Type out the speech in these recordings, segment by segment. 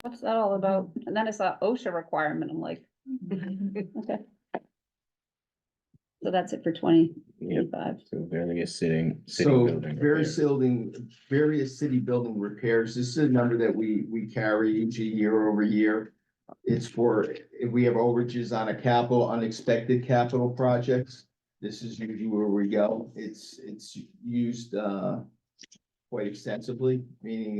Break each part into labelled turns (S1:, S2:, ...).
S1: What's that all about? And then it's a OSHA requirement. I'm like, okay. So that's it for 2025.
S2: So various city
S3: So
S2: building
S3: various city building repairs. This is a number that we carry each year over year. It's for, if we have overages on a capital, unexpected capital projects. This is usually where we go. It's used quite extensively, meaning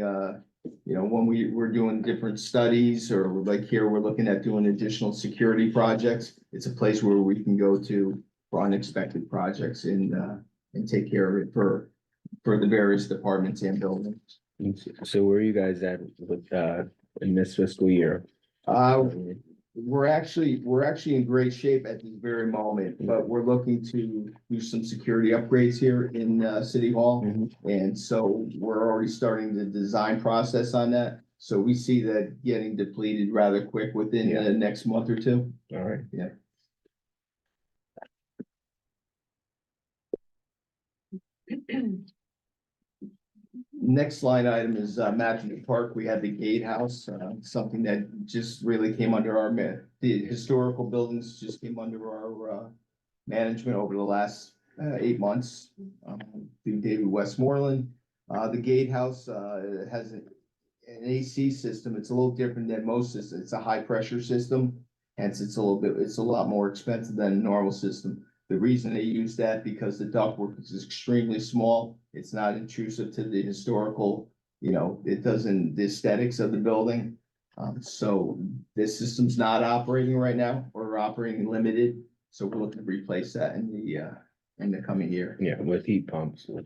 S3: when we're doing different studies, or like here, we're looking at doing additional security projects. It's a place where we can go to for unexpected projects and take care of it for the various departments and buildings.
S2: So where are you guys at with in this fiscal year?
S3: We're actually in great shape at this very moment, but we're looking to do some security upgrades here in City Hall.
S2: Mhm.
S3: And so we're already starting the design process on that. So we see that getting depleted rather quick within the next month or two.
S2: All right.
S3: Yeah. Next line item is Matthew Park. We had the gatehouse, something that just really came under our, the historical buildings just came under our management over the last 8 months through David Westmoreland. The gatehouse has an AC system. It's a little different than most systems. It's a high pressure system, hence it's a lot more expensive than a normal system. The reason they use that because the ductwork is extremely small. It's not intrusive to the historical, it doesn't, the aesthetics of the building. So this system's not operating right now, or operating limited. So we're looking to replace that in the coming year.
S2: Yeah, with heat pumps.
S1: What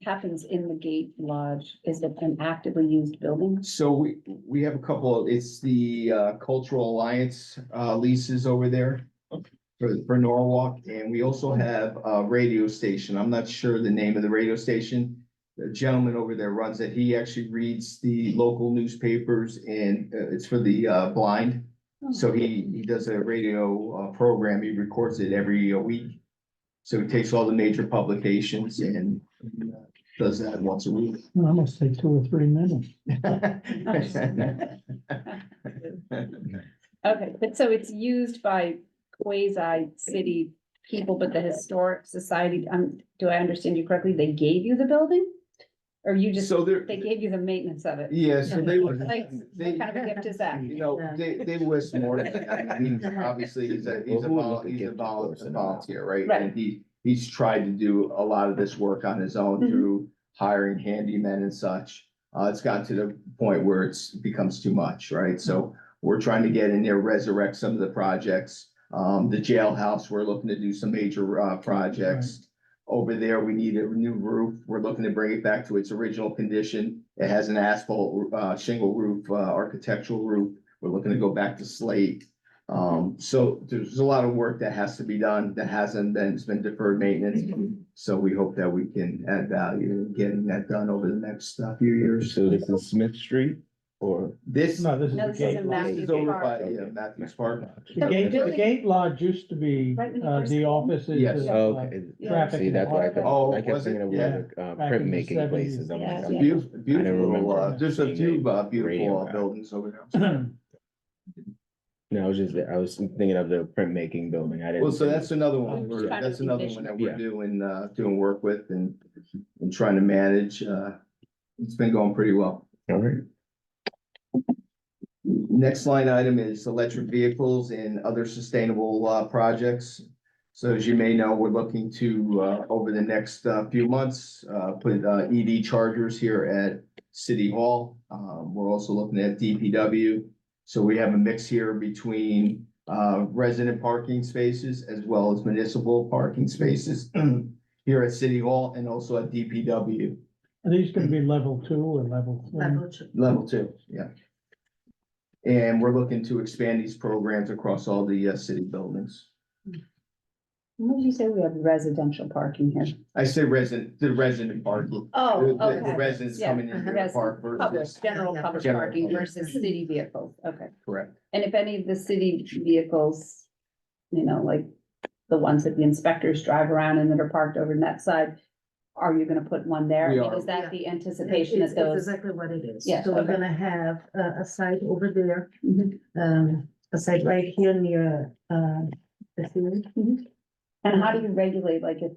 S1: happens in the gate lodge? Is it an actively used building?
S3: So we have a couple, it's the Cultural Alliance leases over there for Norwalk, and we also have a radio station. I'm not sure the name of the radio station. The gentleman over there runs it. He actually reads the local newspapers, and it's for the blind. So he does a radio program. He records it every week. So he takes all the major publications and does that once a week.
S4: I must take 2 or 3 minutes.
S1: Okay, but so it's used by quasi city people, but the historic society, do I understand you correctly? They gave you the building? Or you just,
S3: So
S1: they gave you the maintenance of it?
S3: yeah, so they were,
S1: Like, what kind of a gift is that?
S3: Dave Westmore, I mean, obviously, he's a volunteer, right?
S1: Right.
S3: And he's tried to do a lot of this work on his own
S1: Mhm.
S3: through hiring handymen and such. It's gotten to the point where it becomes too much, right? So we're trying to get in there, resurrect some of the projects. The jailhouse, we're looking to do some major projects. Over there, we need a new roof. We're looking to bring it back to its original condition. It has an asphalt shingle roof, architectural roof. We're looking to go back to slate. So there's a lot of work that has to be done that hasn't been, it's been deferred maintenance. So we hope that we can add value in getting that done over the next few years.
S2: So this is Smith Street or?
S3: This
S4: No, this is
S1: No,
S4: the
S1: this is
S4: gate.
S1: in
S4: lodge.
S3: this
S1: Matthews
S3: is over
S1: Park.
S3: by Matthews Park.
S4: The gate lodge used to be
S1: Right when you first
S4: the
S1: came.
S4: offices.
S3: Yes.
S4: of,
S2: Oh, okay.
S4: traffic
S2: See, that's why I
S4: department.
S3: Oh,
S2: thought, I kept
S3: was it?
S2: thinking of
S3: Yeah.
S2: other
S4: Back in the
S2: printmaking
S4: 70s.
S2: places. I'm
S1: Yeah,
S2: like,
S3: It's a
S1: yeah.
S3: beautiful, beautiful,
S2: remember
S3: there's a few beautiful
S2: radio.
S3: buildings over there.
S2: No, I was thinking of the printmaking building. I didn't.
S3: Well, so that's another one,
S1: I'm just trying to
S3: that's another one
S1: envision.
S3: that we're
S2: Yeah.
S3: doing work with and trying to manage. It's been going pretty well.
S2: All right.
S3: Next line item is electric vehicles and other sustainable projects. So as you may know, we're looking to over the next few months put EV chargers here at City Hall. We're also looking at DPW. So we have a mix here between resident parking spaces as well as municipal parking spaces here at City Hall and also at DPW.
S4: Are these gonna be level 2 or level 3?
S3: Level 2, yeah. And we're looking to expand these programs across all the city buildings.
S1: What did you say? We have residential parking here.
S3: I say the resident parking.
S1: Oh,
S3: The
S1: okay.
S3: residents
S1: Yeah,
S3: coming in here to
S1: resident,
S3: park
S1: Public,
S3: versus,
S1: general public
S3: General
S1: parking
S3: public.
S1: versus city vehicles, okay.
S3: correct.
S1: And if any of the city vehicles, like the ones that the inspectors drive around and that are parked over on that side, are you gonna put one there?
S3: We
S1: I mean,
S3: are.
S1: Is that
S5: Yeah.
S1: the anticipation
S5: It's
S1: that those?
S5: exactly what it is.
S1: Yes,
S5: So we're
S1: okay.
S5: gonna have a site over there,
S1: Mhm.
S5: a site right here near, the field.
S1: And how do you regulate, like, if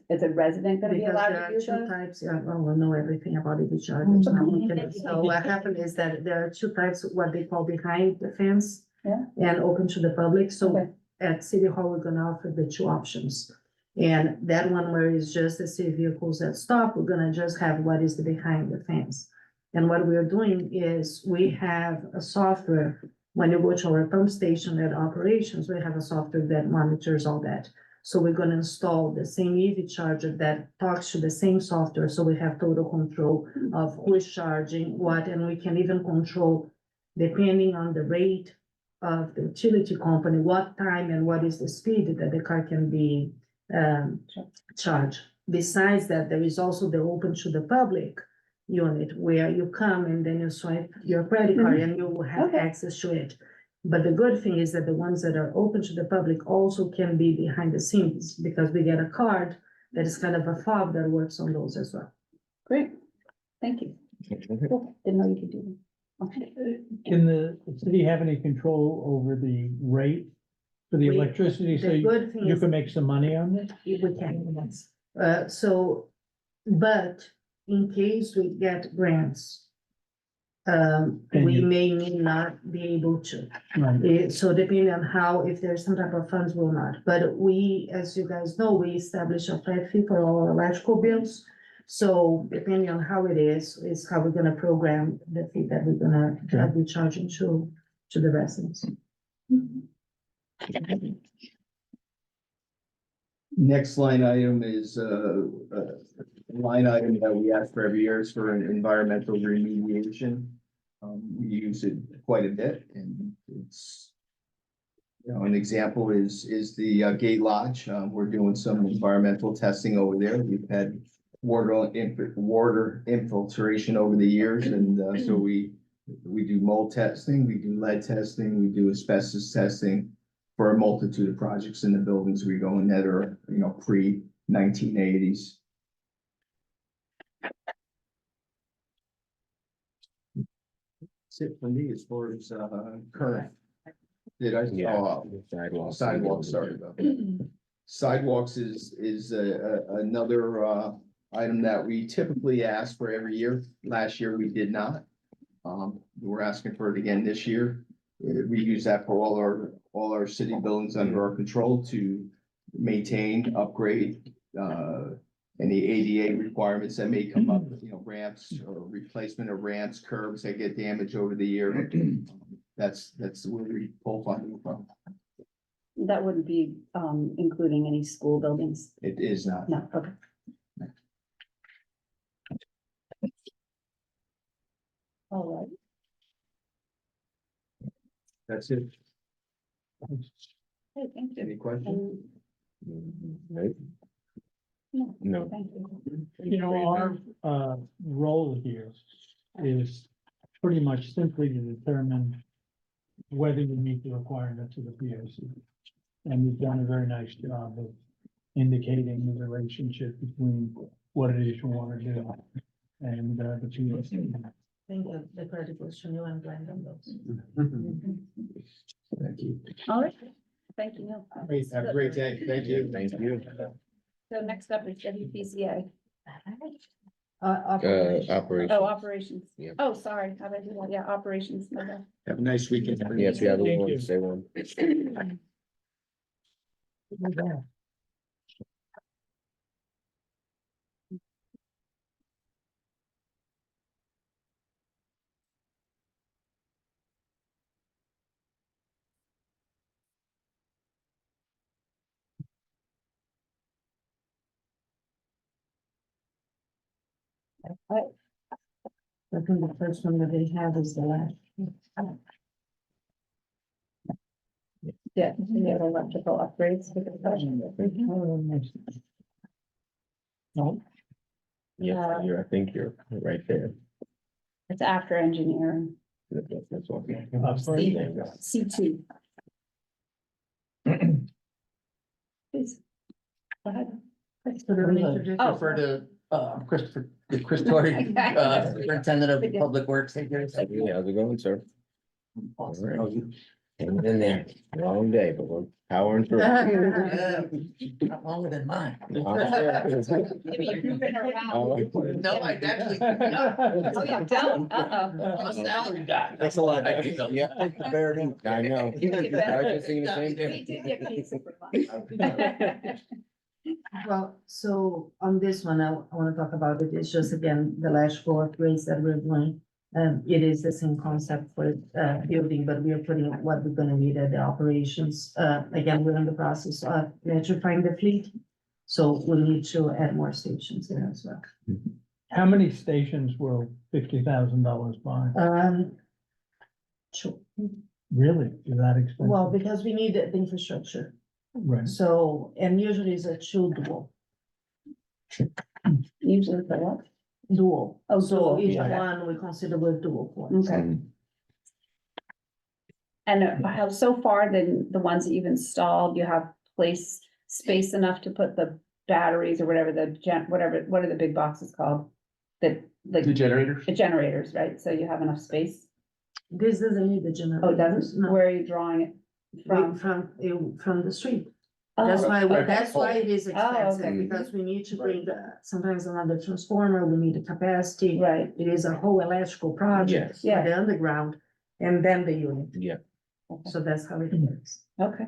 S1: is a resident gonna be
S5: Because
S1: allowed
S5: there
S1: to
S5: are
S1: use
S5: two
S1: those?
S5: types, yeah, well, I know everything about EV chargers. now,
S1: Mhm.
S5: okay. So what happened is that there are two types, what they call behind the fence.
S1: Yeah.
S5: And open to the public, so
S1: Okay.
S5: at City Hall, we're gonna offer the two options. And that one where it's just the city vehicles that stop, we're gonna just have what is the behind the fence. And what we are doing is we have a software, when you go to our pump station at operations, we have a software that monitors all that. So we're gonna install the same EV charger that talks to the same software, so we have total control of who is charging what, and we can even control, depending on the rate of the utility company, what time and what is the speed that the car can be charged. Besides that, there is also the open to the public unit where you come and then you swipe your credit card and you will have
S1: Okay.
S5: access to it. But the good thing is that the ones that are open to the public also can be behind the scenes, because we get a card that is kind of a fob that works on those as well.
S1: Great, thank you. Cool. Didn't know you could do that. Okay.
S4: Can the city have any control over the rate for the
S5: We-
S4: electricity, so
S5: The good thing
S4: you
S5: is
S4: can make some money on it?
S5: we can, yes. But in case we get grants,
S4: Can
S5: we
S4: you-
S5: may not be able to.
S4: Right.
S5: So depending on how, if there's some type of funds, will not. But we, as you guys know, we establish a flat fee for all electrical bills. So depending on how it is how we're gonna program the fee that we're gonna be charging to the residents.
S3: Next line item is a line item that we ask for every year is for an environmental remediation. We use it quite a bit, and it's, you know, an example is the Gate Lodge. We're doing some environmental testing over there. We've had water infiltration over the years, and so we do mold testing, we do lead testing, we do asbestos testing for a multitude of projects in the buildings we go in that are, you know, pre-1980s. That's it for me as far as current. Did I?
S2: Yeah.
S3: Sidewalks,
S2: Sidewalks.
S3: sorry about that. Sidewalks is another item that we typically ask for every year. Last year, we did not. We're asking for it again this year. We use that for all our city buildings under our control to maintain, upgrade, any ADA requirements that may come up, you know, ramps or replacement of ramps, curbs that get damaged over the year. That's where we pull funding from.
S1: That wouldn't be, including any school buildings?
S3: It is not.
S1: No, okay. All right.
S3: That's it.
S1: Okay, thank you.
S3: Any questions?
S2: Right?
S1: No,
S2: No.
S1: thank you.
S4: You know, our role here is pretty much simply to determine whether you meet the requirements of the P O C. And we've done a very nice job of indicating the relationship between what it is you want to do and the P O C.
S5: Thank you. The credit goes to you and Glenn on those.
S3: Thank you.
S1: All right, thank you, Neil.
S3: Great. Have a great day. Thank you.
S2: Thank you.
S1: So next up is WPCA.
S2: Operation.
S1: Oh, operations.
S2: Yeah.
S1: Oh, sorry, how did I do that? Yeah, operations. my bad.
S3: Have a nice weekend.
S2: Yes, we have a
S4: Thank
S2: one,
S4: you.
S2: say one.
S5: I think the first one that they have is the last.
S1: Yeah, we have electrical upgrades. for the session.
S4: No,
S2: Yeah, I think you're right there.
S1: It's after engineering,
S2: That's what.
S1: C2. Please, go ahead.
S5: So they're gonna introduce-
S1: Oh.
S3: Refer to
S6: Chris Torrey, Superintendent of Public Works. Hey, Chris.
S2: Hey, how's it going, sir?
S6: Awesome. How are you?
S2: Hanging in there, long day, but we're powering through.
S6: Yeah, Not longer than mine.
S1: Maybe you've been around.
S2: Oh,
S6: No, I actually.
S1: Oh, you don't?
S6: I'm
S1: Uh-oh.
S6: a salary guy.
S2: That's a lot.
S6: I do.
S2: Yeah, fair enough. I know. I was just thinking the same
S1: We
S2: thing.
S1: did get paid super fun.
S5: Well, so on this one, I wanna talk about it, it's just again, the last four upgrades that we're doing. It is the same concept for building, but we are putting what we're gonna need at the operations. Again, we're in the process of electrifying the fleet. So we need to add more stations there as well.
S4: How many stations will $50,000 buy?
S5: Sure.
S4: Really? Is that expensive?
S5: Well, because we need the infrastructure,
S4: Right.
S5: so, and usually it's a dual.
S1: Usually for what?
S5: Dual.
S1: Oh,
S5: So
S1: dual,
S5: each
S1: yeah.
S5: one we consider a dual for.
S1: Okay. And how so far then the ones that you've installed, you have space enough to put the batteries or whatever whatever, what are the big boxes called? That, like,
S6: The generators?
S1: the generators, right? So you have enough space?
S5: This doesn't need the generator.
S1: Oh, it doesn't?
S5: No.
S1: Where are you drawing it from?
S5: From the street.
S1: Oh,
S5: That's why,
S6: okay.
S5: that's why it is
S1: okay.
S5: expensive, because we need to bring sometimes another transformer, we need the capacity.
S1: Right,
S5: It is a whole electrical project
S2: Yes.
S5: for
S1: Yeah.
S5: the underground and then the unit.
S2: Yeah,
S5: So that's how it works.
S1: okay,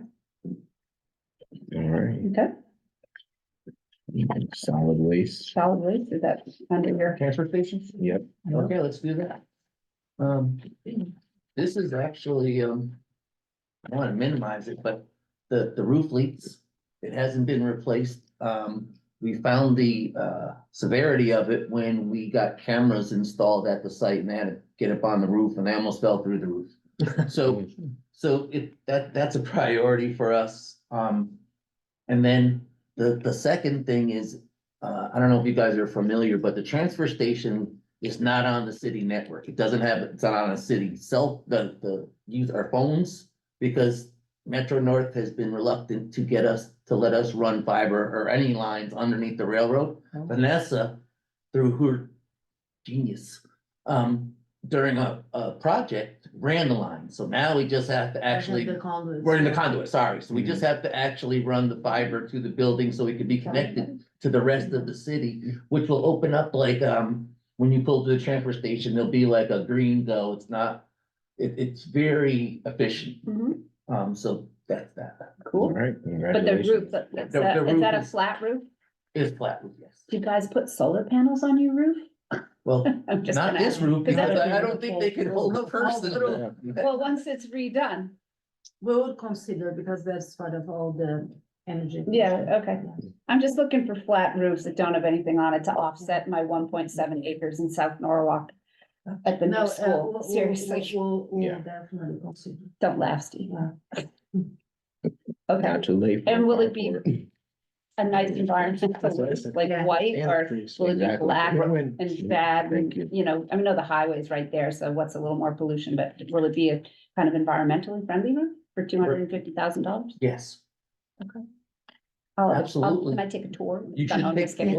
S2: all right.
S1: okay.
S2: Solid waste.
S1: Solid waste, is that under your?
S6: Transfer stations?
S2: Yep.
S6: Okay, let's do that. This is actually, I want to minimize it, but the roof leaks. It hasn't been replaced. We found the severity of it when we got cameras installed at the site and they had to get up on the roof and they almost fell through the roof. So, that's a priority for us. And then the second thing is, I don't know if you guys are familiar, but the transfer station is not on the city network. It doesn't have, it's not on a city use our phones because Metro North has been reluctant to let us run fiber or any lines underneath the railroad. Vanessa, through her genius, during a project, ran the line. So now we just have to actually.
S5: The conduits.
S6: We're in the conduit, sorry. So we just have to actually run the fiber to the building so we can be connected to the rest of the city, which will open up like, when you pull to the transfer station, there'll be like a green go. It's not, it's very efficient.
S1: Mhm,
S6: So that's that.
S2: All
S1: cool.
S2: right,
S1: But the
S2: congratulations.
S1: roof, is
S6: The
S1: that
S6: roof
S1: a
S6: is-
S1: flat roof?
S6: It's flat roof, yes.
S1: Do you guys put solar panels on your roof?
S6: Well,
S1: I'm just
S6: not
S1: gonna
S6: this
S1: ask.
S6: roof,
S1: Is that-
S6: because I don't think they can hold a person.
S2: Yeah.
S1: Well, once it's redone,
S5: We would consider, because that's part of all the energy.
S1: Yeah, okay. I'm just looking for flat roofs that don't have anything on it to offset my 1.7 acres in South Norwalk at the
S5: No,
S1: new school, seriously,
S5: We'll
S2: Yeah.
S5: definitely consider.
S1: don't laugh, Steve.
S5: Yeah.
S1: Okay,
S2: Not too late. for
S1: And
S2: a
S1: will it be-
S2: carport.
S1: a nice environmental,
S2: That's what I said.
S1: like
S5: Yeah.
S1: white, or will it be
S2: Exactly.
S1: black and bad?
S2: Thank you.
S1: You know, I know the highway's right there, so what's a little more pollution, but will it be a kind of environmentally friendly roof for $250,000?
S6: Yes,
S1: Can
S6: Absolutely.
S1: I take a tour?
S6: You
S1: No,
S6: should
S1: I'm
S6: take,
S1: just kidding.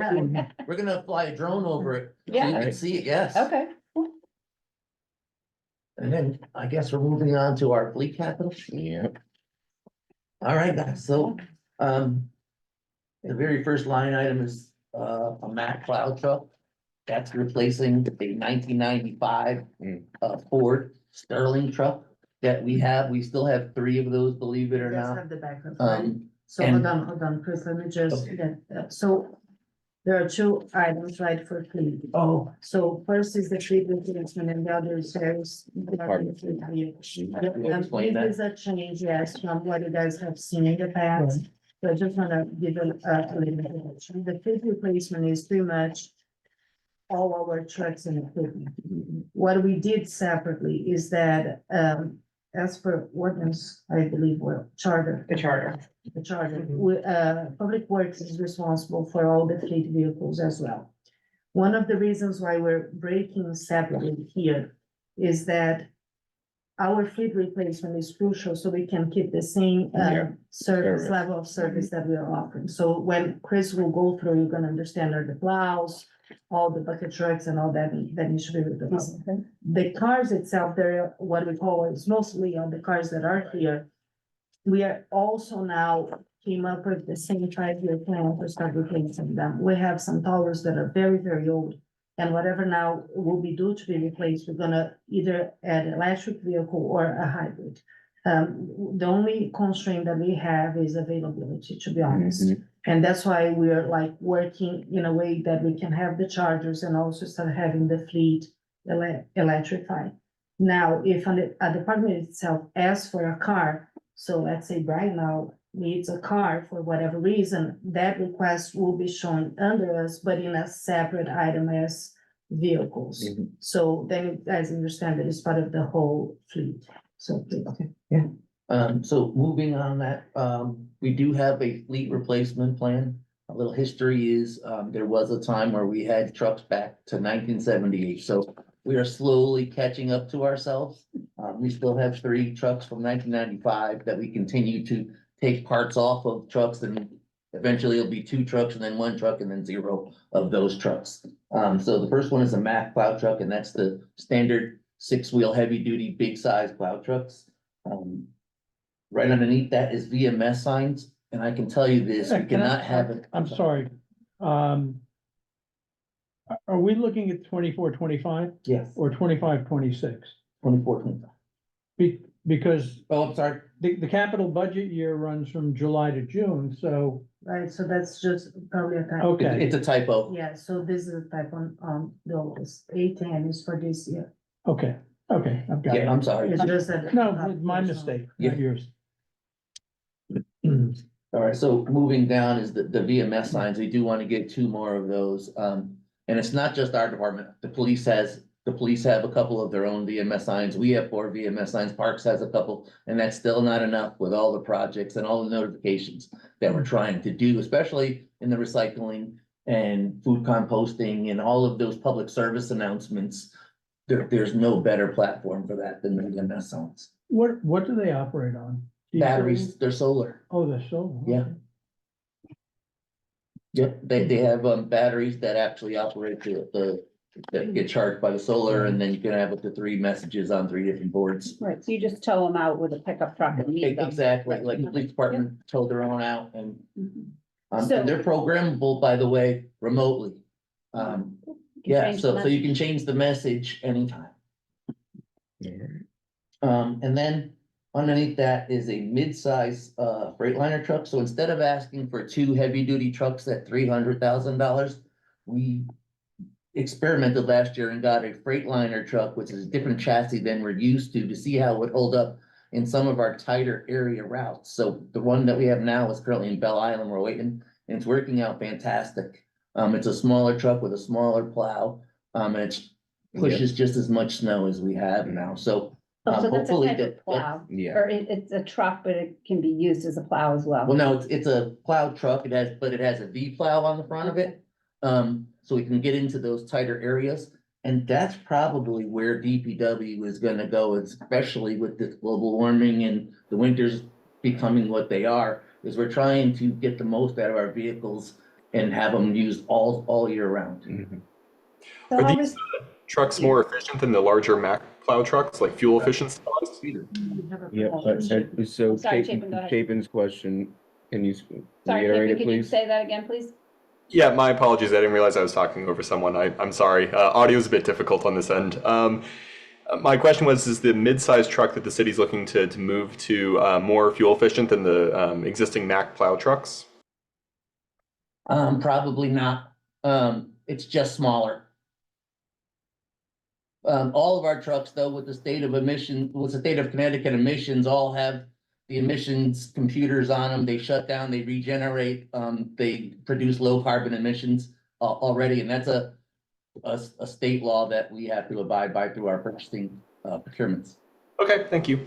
S6: we're gonna fly a drone over it. So you
S1: Yeah.
S6: can see it, yes.
S1: Okay,
S6: And then I guess we're moving on to our fleet capital.
S2: Yep,
S6: All right, guys, so, the very first line item is, a Mack plow truck. That's replacing a 1995
S2: Mm.
S6: Ford Sterling truck that we have. We still have 3 of those, believe it or
S5: Let's
S6: not.
S5: have the backup. right? So
S6: and-
S5: hold on, Chris, let me just,
S6: Okay.
S5: so there are 2 items, right, for fleet.
S6: Oh.
S5: So first is the fleet replacement and the other is service.
S2: Department.
S6: Explain that.
S5: This is a change, yes, from what you guys have seen in the past. So I just wanna give a little bit of action. The fleet replacement is pretty much all our trucks and equipment. What we did separately is that, as per ordinance, I believe, were charter.
S1: the charter.
S5: The charter, Public Works is responsible for all the fleet vehicles as well. One of the reasons why we're breaking separately here is that our fleet replacement is crucial, so we can keep the same,
S2: Yeah.
S5: service,
S2: Service.
S5: level of service that we are offering. So when Chris will go through, you're gonna understand are the plows, all the bucket trucks and all that needs to be replaced. The cars itself, they're what we call is mostly on the cars that are here. We are also now came up with the same 5-year plan to start replacing them. We have some towers that are very, very old. And whatever now will be due to be replaced, we're gonna either add electric vehicle or a hybrid. The only constraint that we have is availability, to be honest. And that's why we're like working in a way that we can have the chargers and also start having the fleet electrified. Now, if a department itself asks for a car, so let's say Brian now needs a car for whatever reason, that request will be shown under us, but in a separate item as vehicles.
S2: Mhm.
S5: So then, as you understand, it is part of the whole fleet. So, okay.
S6: So moving on that, we do have a fleet replacement plan. A little history is, there was a time where we had trucks back to 1978, so we are slowly catching up to ourselves. We still have 3 trucks from 1995 that we continue to take parts off of trucks, and eventually it'll be 2 trucks and then 1 truck and then 0 of those trucks. So the first one is a Mack plow truck, and that's the standard 6-wheel heavy duty, big size plow trucks. Right underneath that is VMS signs, and I can tell you this, we
S4: Can I-
S6: cannot have it.
S4: I'm sorry. Are we looking at 24-25
S6: Yes,
S4: or 25-26?
S6: 24, 25.
S4: Because
S6: Oh, I'm sorry.
S4: the capital budget year runs from July to June, so,
S5: Right, so that's just probably a type.
S4: okay,
S6: It's a typo.
S5: Yeah, so this is a type on those 810 is for this year.
S4: okay, I've got
S6: Yeah,
S4: it.
S6: I'm sorry.
S5: It's just that.
S4: No, my mistake,
S6: Yeah.
S4: not yours.
S6: All right, so moving down is the VMS signs. We do want to get 2 more of those. And it's not just our department. The police have a couple of their own VMS signs. We have 4 VMS signs. Parks has a couple, and that's still not enough with all the projects and all the notifications that we're trying to do, especially in the recycling and food composting and all of those public service announcements. There's no better platform for that than the VMS signs.
S4: What do they operate on? Diesel?
S6: Batteries, they're solar.
S4: Oh, they're solar.
S6: Yeah.
S4: okay.
S6: Yep, they have batteries that actually operate that get charged by the solar, and then you can have up to 3 messages on 3 different boards.
S1: Right, so you just tow them out with a pickup truck and meet them.
S6: Exactly, like the police department told their own out, and
S1: Mhm. So-
S6: and they're programmable, by the way, remotely.
S1: You can
S6: Yeah,
S1: change the
S6: so you can change the message anytime. And then underneath that is a mid-size Freightliner truck. So instead of asking for 2 heavy-duty trucks at $300,000, we experimented last year and got a Freightliner truck, which is a different chassis than we're used to see how it would hold up in some of our tighter area routes. So the one that we have now is currently in Belle Island, we're waiting, and it's working out fantastic. It's a smaller truck with a smaller plow, and it pushes just as much snow as we have now, so.
S1: Oh, so that's a
S6: Hopefully
S1: type of
S6: that-
S1: plow,
S2: Yeah,
S1: or it's a truck, but it can be used as a plow as well.
S6: Well, no, it's a plow truck, it has a V plow on the front of it. So we can get into those tighter areas, and that's probably where DPW is gonna go, especially with this global warming and the winters becoming what they are. Is we're trying to get the most out of our vehicles and have them used all year round.
S2: Mhm.
S1: So
S7: Are
S1: how
S7: these
S1: was-
S7: trucks more efficient than the larger Mack plow trucks, like fuel efficiency wise?
S2: Yeah, so
S1: Sorry, Chapin, go ahead.
S2: Chapin's question, can you
S1: Sorry,
S2: reiterate
S1: Chapin,
S2: it,
S1: could you
S2: please?
S1: say that again, please?
S7: Yeah, my apologies. I didn't realize I was talking over someone. I'm sorry. Audio is a bit difficult on this end. My question was, is the mid-sized truck that the city's looking to move to more fuel efficient than the existing Mack plow trucks?
S6: Probably not. It's just smaller. All of our trucks, though, with the state of Connecticut emissions, all have the emissions computers on them. They shut down, they regenerate, they produce low carbon emissions already, and that's a state law that we have to abide by through our purchasing procurements.
S7: Okay, thank you.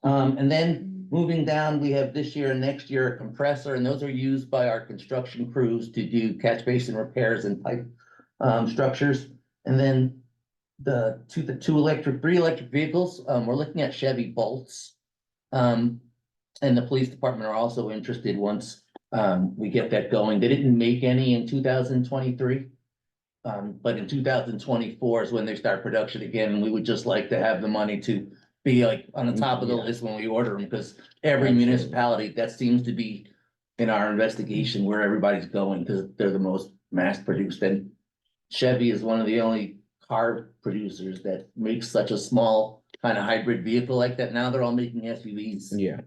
S6: And then moving down, we have this year and next year a compressor, and those are used by our construction crews to do catch basin repairs and pipe structures. And then the 3 electric vehicles, we're looking at Chevy Bolts. And the police department are also interested once We get that going. They didn't make any in 2023. But in 2024 is when they start production again, and we would just like to have the money to be like on the top of the
S2: Yeah.
S6: list when we order them, because every
S2: Absolutely.
S6: municipality, that seems to be in our investigation where everybody's going, because they're the most mass produced. And Chevy is one of the only car producers that makes such a small kind of hybrid vehicle like that. Now they're all making SUVs.
S2: Yeah,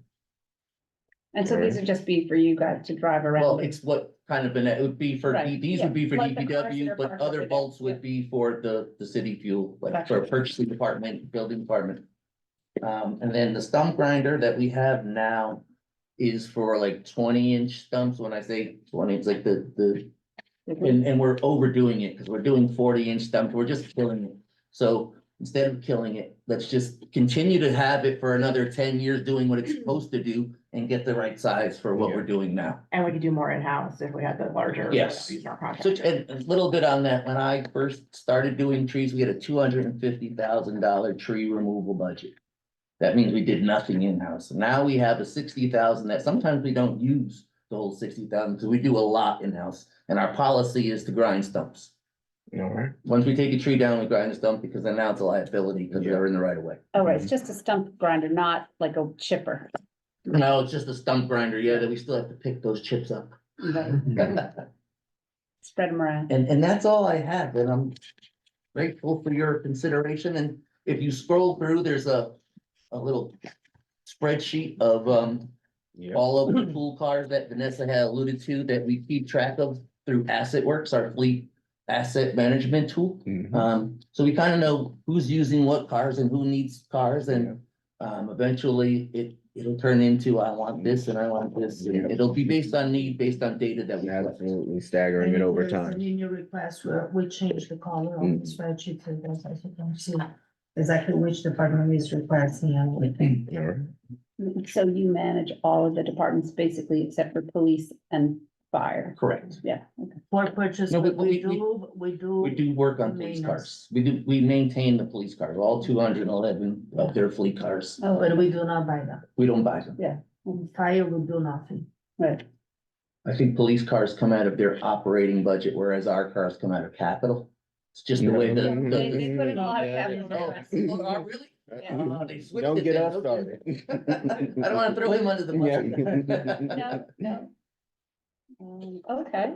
S1: And so these would just be for you guys to drive
S6: Well,
S1: around.
S6: it's what kind of, it would be for,
S1: Right,
S6: these
S1: yeah,
S6: would be for
S1: like the cars that
S6: DPW,
S1: are
S6: but
S1: parked
S6: other
S1: over there,
S6: bolts
S1: yeah.
S6: would be for the city fuel, like for
S1: Gotcha.
S6: purchasing department, building department. And then the stump grinder that we have now is for like 20-inch stumps. When I say 20, it's like and we're overdoing it, because we're doing 40-inch stumps, we're just killing it. So instead of killing it, let's just continue to have it for another 10 years doing what it's supposed to do and get the right size for what
S2: Yeah.
S6: we're doing now.
S8: And we could do more in-house if we had the larger.
S6: Yes.
S8: Use our
S6: So,
S8: contractor.
S6: and a little bit on that, when I first started doing trees, we had a $250,000 tree removal budget. That means we did nothing in-house. Now we have a 60,000 that sometimes we don't use the whole 60,000, because we do a lot in-house. And our policy is to grind stumps.
S2: all right.
S6: Once we take a tree down, we grind the stump, because then now it's a liability, because they're in the right of way.
S1: Oh, right, it's just a stump grinder, not like a chipper.
S6: No, it's just a stump grinder, yeah, that we still have to pick those chips up.
S1: Right. Spread them around.
S6: And that's all I have, and I'm grateful for your consideration. And if you scroll through, there's a little spreadsheet of,
S2: Yeah,
S6: all of the pool cars that Vanessa had alluded to, that we keep track of through Asset Works, our fleet asset management tool.
S2: Mhm.
S6: So we kind of know who's using what cars and who needs cars, and, eventually it'll turn into, I want this and I want this, and
S2: Yeah.
S6: it'll be based on need, based on data that we collect.
S2: Absolutely staggering it
S5: And if
S2: over
S5: there's
S2: time.
S5: any new request, we change the color on the spreadsheet, so that's I can see exactly which department is requesting and everything.
S2: All right.
S1: So you manage all of the departments basically, except for police and fire.
S6: Correct.
S1: Yeah, okay.
S5: For purchase,
S6: No,
S5: what
S6: we
S5: we do.
S6: We do work on police
S5: Maintenance.
S6: cars. We maintain the police cars, all 211 of their fleet cars.
S1: Oh,
S5: But we do not buy them.
S6: We don't buy them.
S5: Fire, we do nothing.
S1: right.
S6: I think police cars come out of their operating budget, whereas our cars come out of capital. It's just the way
S1: Yeah, they put in a lot of
S2: Yeah.
S1: capital there.
S6: Oh, really?
S1: Yeah.
S6: They switched
S2: Don't
S6: it
S2: get
S6: then,
S2: us
S6: okay.
S2: started.
S6: I don't wanna throw him under the bus.
S1: No, no. Okay,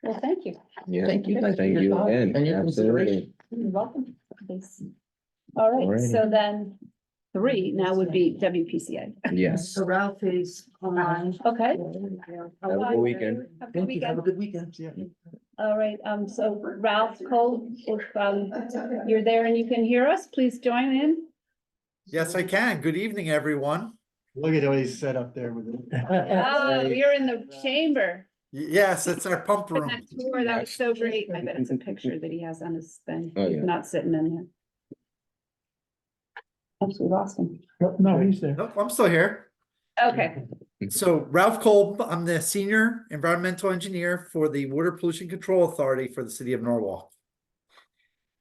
S1: well, thank you.
S2: Yeah.
S6: Thank you guys for
S2: Thank
S6: your
S2: you
S6: time
S2: again.
S6: and your
S2: Absolutely.
S6: consideration.
S1: You're welcome. Thanks. All right, so
S2: Alrighty.
S1: then 3 now would be WPCA.
S2: Yes.
S5: So Ralph is online.
S1: Okay.
S2: Have a good weekend.
S1: Have a good
S6: Thank you. Have a
S1: weekend.
S6: good weekend. Yeah.
S1: All right, so Ralph Cole, if you're there and you can hear us, please join in.
S9: Yes, I can. Good evening, everyone.
S4: Look at what he's set up there with it.
S1: Ah, you're in the chamber.
S9: Yes, it's our pump
S1: For
S9: room.
S1: that tour, that was so great. I bet it's a picture that he has on his thing.
S2: Oh,
S1: He's
S2: yeah.
S1: not sitting in there. Oops, we lost him.
S4: No, he's there.
S9: Nope, I'm still here.
S1: Okay,
S9: So Ralph Kolb, I'm the senior environmental engineer for the Water Pollution Control Authority for the city of Norwalk.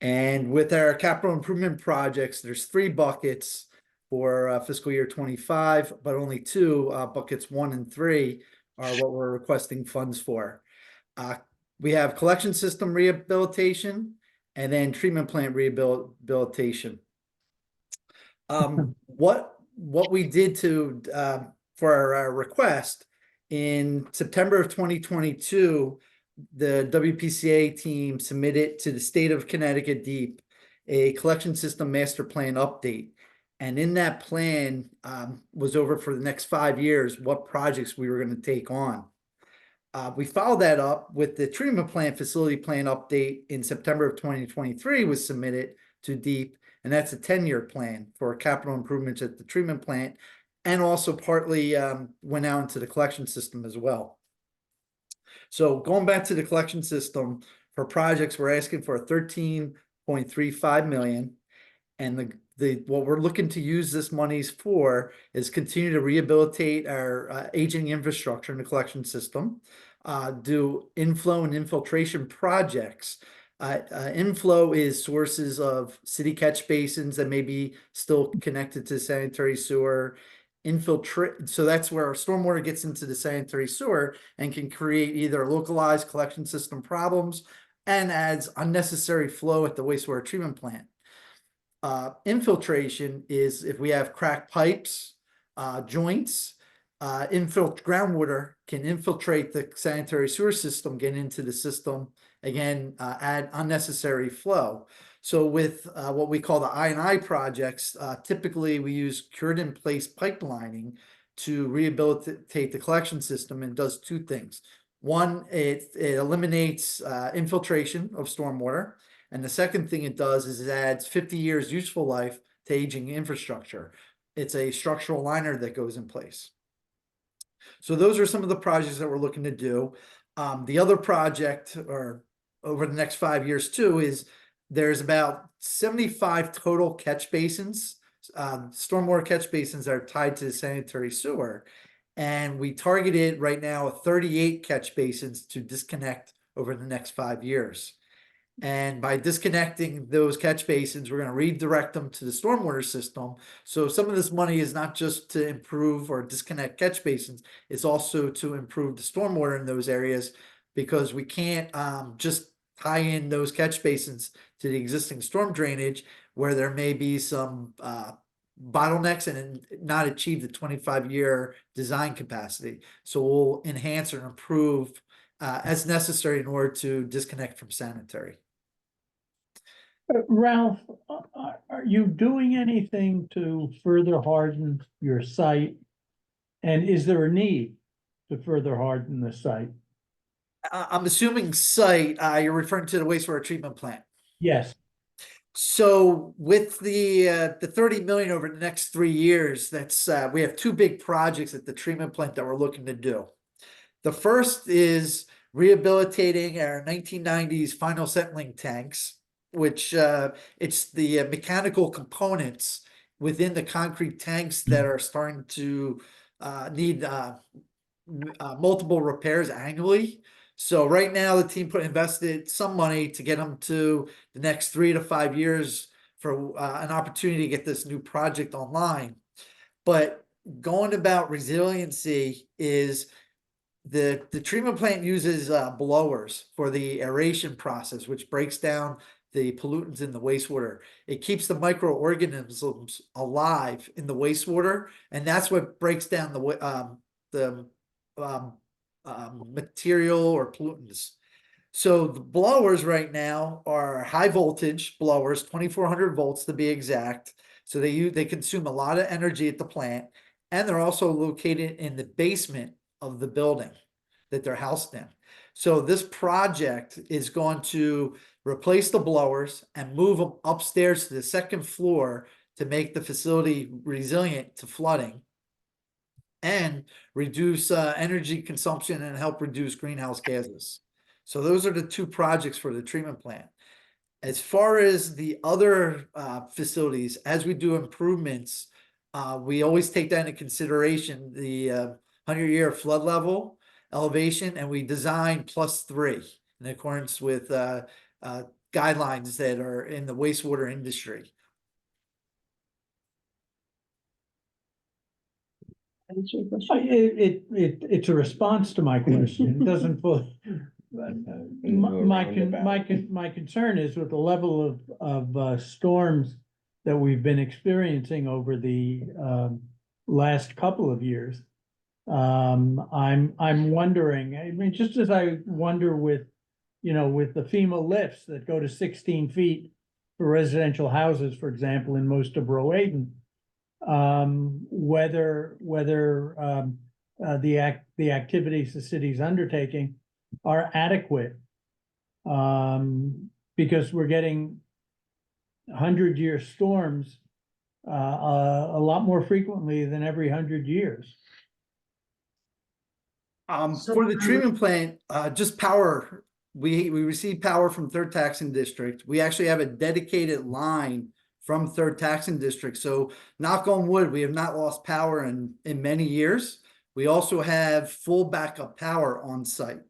S9: And with our capital improvement projects, there's 3 buckets for fiscal year 25, but only 2, buckets 1 and 3 are what we're requesting funds for. We have collection system rehabilitation and then treatment plant rehabilitation. What we did to for our request in September of 2022, the WPCA team submitted to the state of Connecticut DEEP a collection system master plan update. And in that plan was over for the next 5 years, what projects we were going to take on. We followed that up with the treatment plant facility plan update in September of 2023 was submitted to DEEP. And that's a 10-year plan for capital improvements at the treatment plant, and also partly went out into the collection system as well. So going back to the collection system, for projects, we're asking for a 13.35 million. And what we're looking to use this monies for is continue to rehabilitate our aging infrastructure in the collection system, do inflow and infiltration projects. Inflow is sources of city catch basins that may be still connected to sanitary sewer. infiltrate, so that's where our stormwater gets into the sanitary sewer and can create either localized collection system problems and adds unnecessary flow at the wastewater treatment plant. Infiltration is if we have cracked pipes, joints, groundwater can infiltrate the sanitary sewer system, get into the system, again, add unnecessary flow. So with what we call the I&I projects, typically we use cured in place pipelining to rehabilitate the collection system, and does two things. One, it eliminates infiltration of stormwater. And the second thing it does is it adds 50 years useful life to aging infrastructure. It's a structural liner that goes in place. So those are some of the projects that we're looking to do. The other project, or over the next 5 years too, is there's about 75 total catch basins, stormwater catch basins that are tied to the sanitary sewer. And we targeted right now 38 catch basins to disconnect over the next 5 years. And by disconnecting those catch basins, we're going to redirect them to the stormwater system. So some of this money is not just to improve or disconnect catch basins, it's also to improve the stormwater in those areas, because we can't just tie in those catch basins to the existing storm drainage where there may be some bottlenecks and not achieve the 25-year design capacity. So we'll enhance or improve as necessary in order to disconnect from sanitary.
S4: Ralph, are you doing anything to further harden your site? And is there a need to further harden the site?
S9: I'm assuming site, you're referring to the wastewater treatment plant.
S4: Yes.
S9: So with the 30 million over the next 3 years, that's we have two big projects at the treatment plant that we're looking to do. The first is rehabilitating our 1990s final settling tanks, which it's the mechanical components within the concrete tanks that are starting to need multiple repairs annually. So right now the team invested some money to get them to the next 3 to 5 years for an opportunity to get this new project online. But going about resiliency is the treatment plant uses blowers for the aeration process, which breaks down the pollutants in the wastewater. It keeps the microorganisms alive in the wastewater, and that's what breaks down the material or pollutants. So the blowers right now are high voltage blowers, 2400 volts to be exact. So they consume a lot of energy at the plant, and they're also located in the basement of the building that they're housed in. So this project is going to replace the blowers and move them upstairs to the second floor to make the facility resilient to flooding and reduce energy consumption and help reduce greenhouse gases. So those are the two projects for the treatment plant. As far as the other facilities, as we do improvements, we always take that into consideration, the 100-year flood level elevation, and we design +3 in accordance with guidelines that are in the wastewater industry.
S4: It's a response to my question. It doesn't fully. My concern is with the level of storms that we've been experiencing over the last couple of years. I'm wondering, I mean, just as I wonder with, with the FEMA lifts that go to 16 feet for residential houses, for example, in most of Roehaden, whether the activities the city's undertaking are adequate, because we're getting 100-year storms a lot more frequently than every 100 years.
S9: For the treatment plant, just power, we receive power from Third Taxing District. We actually have a dedicated line from Third Taxing District. So knock on wood, we have not lost power in many years. We also have full backup power on site.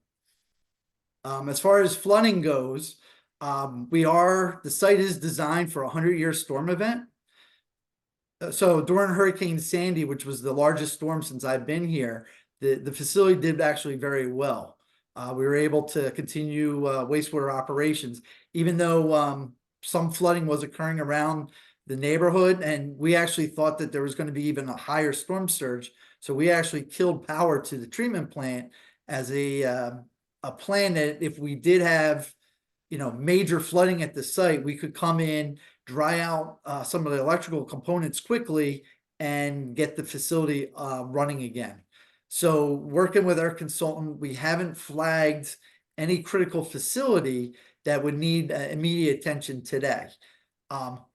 S9: As far as flooding goes, the site is designed for a 100-year storm event. So during Hurricane Sandy, which was the largest storm since I've been here, the facility did actually very well. We were able to continue wastewater operations, even though some flooding was occurring around the neighborhood, and we actually thought that there was going to be even a higher storm surge. So we actually killed power to the treatment plant as a plan that if we did have, you know, major flooding at the site, we could come in, dry out some of the electrical components quickly and get the facility running again. So working with our consultant, we haven't flagged any critical facility that would need immediate attention today.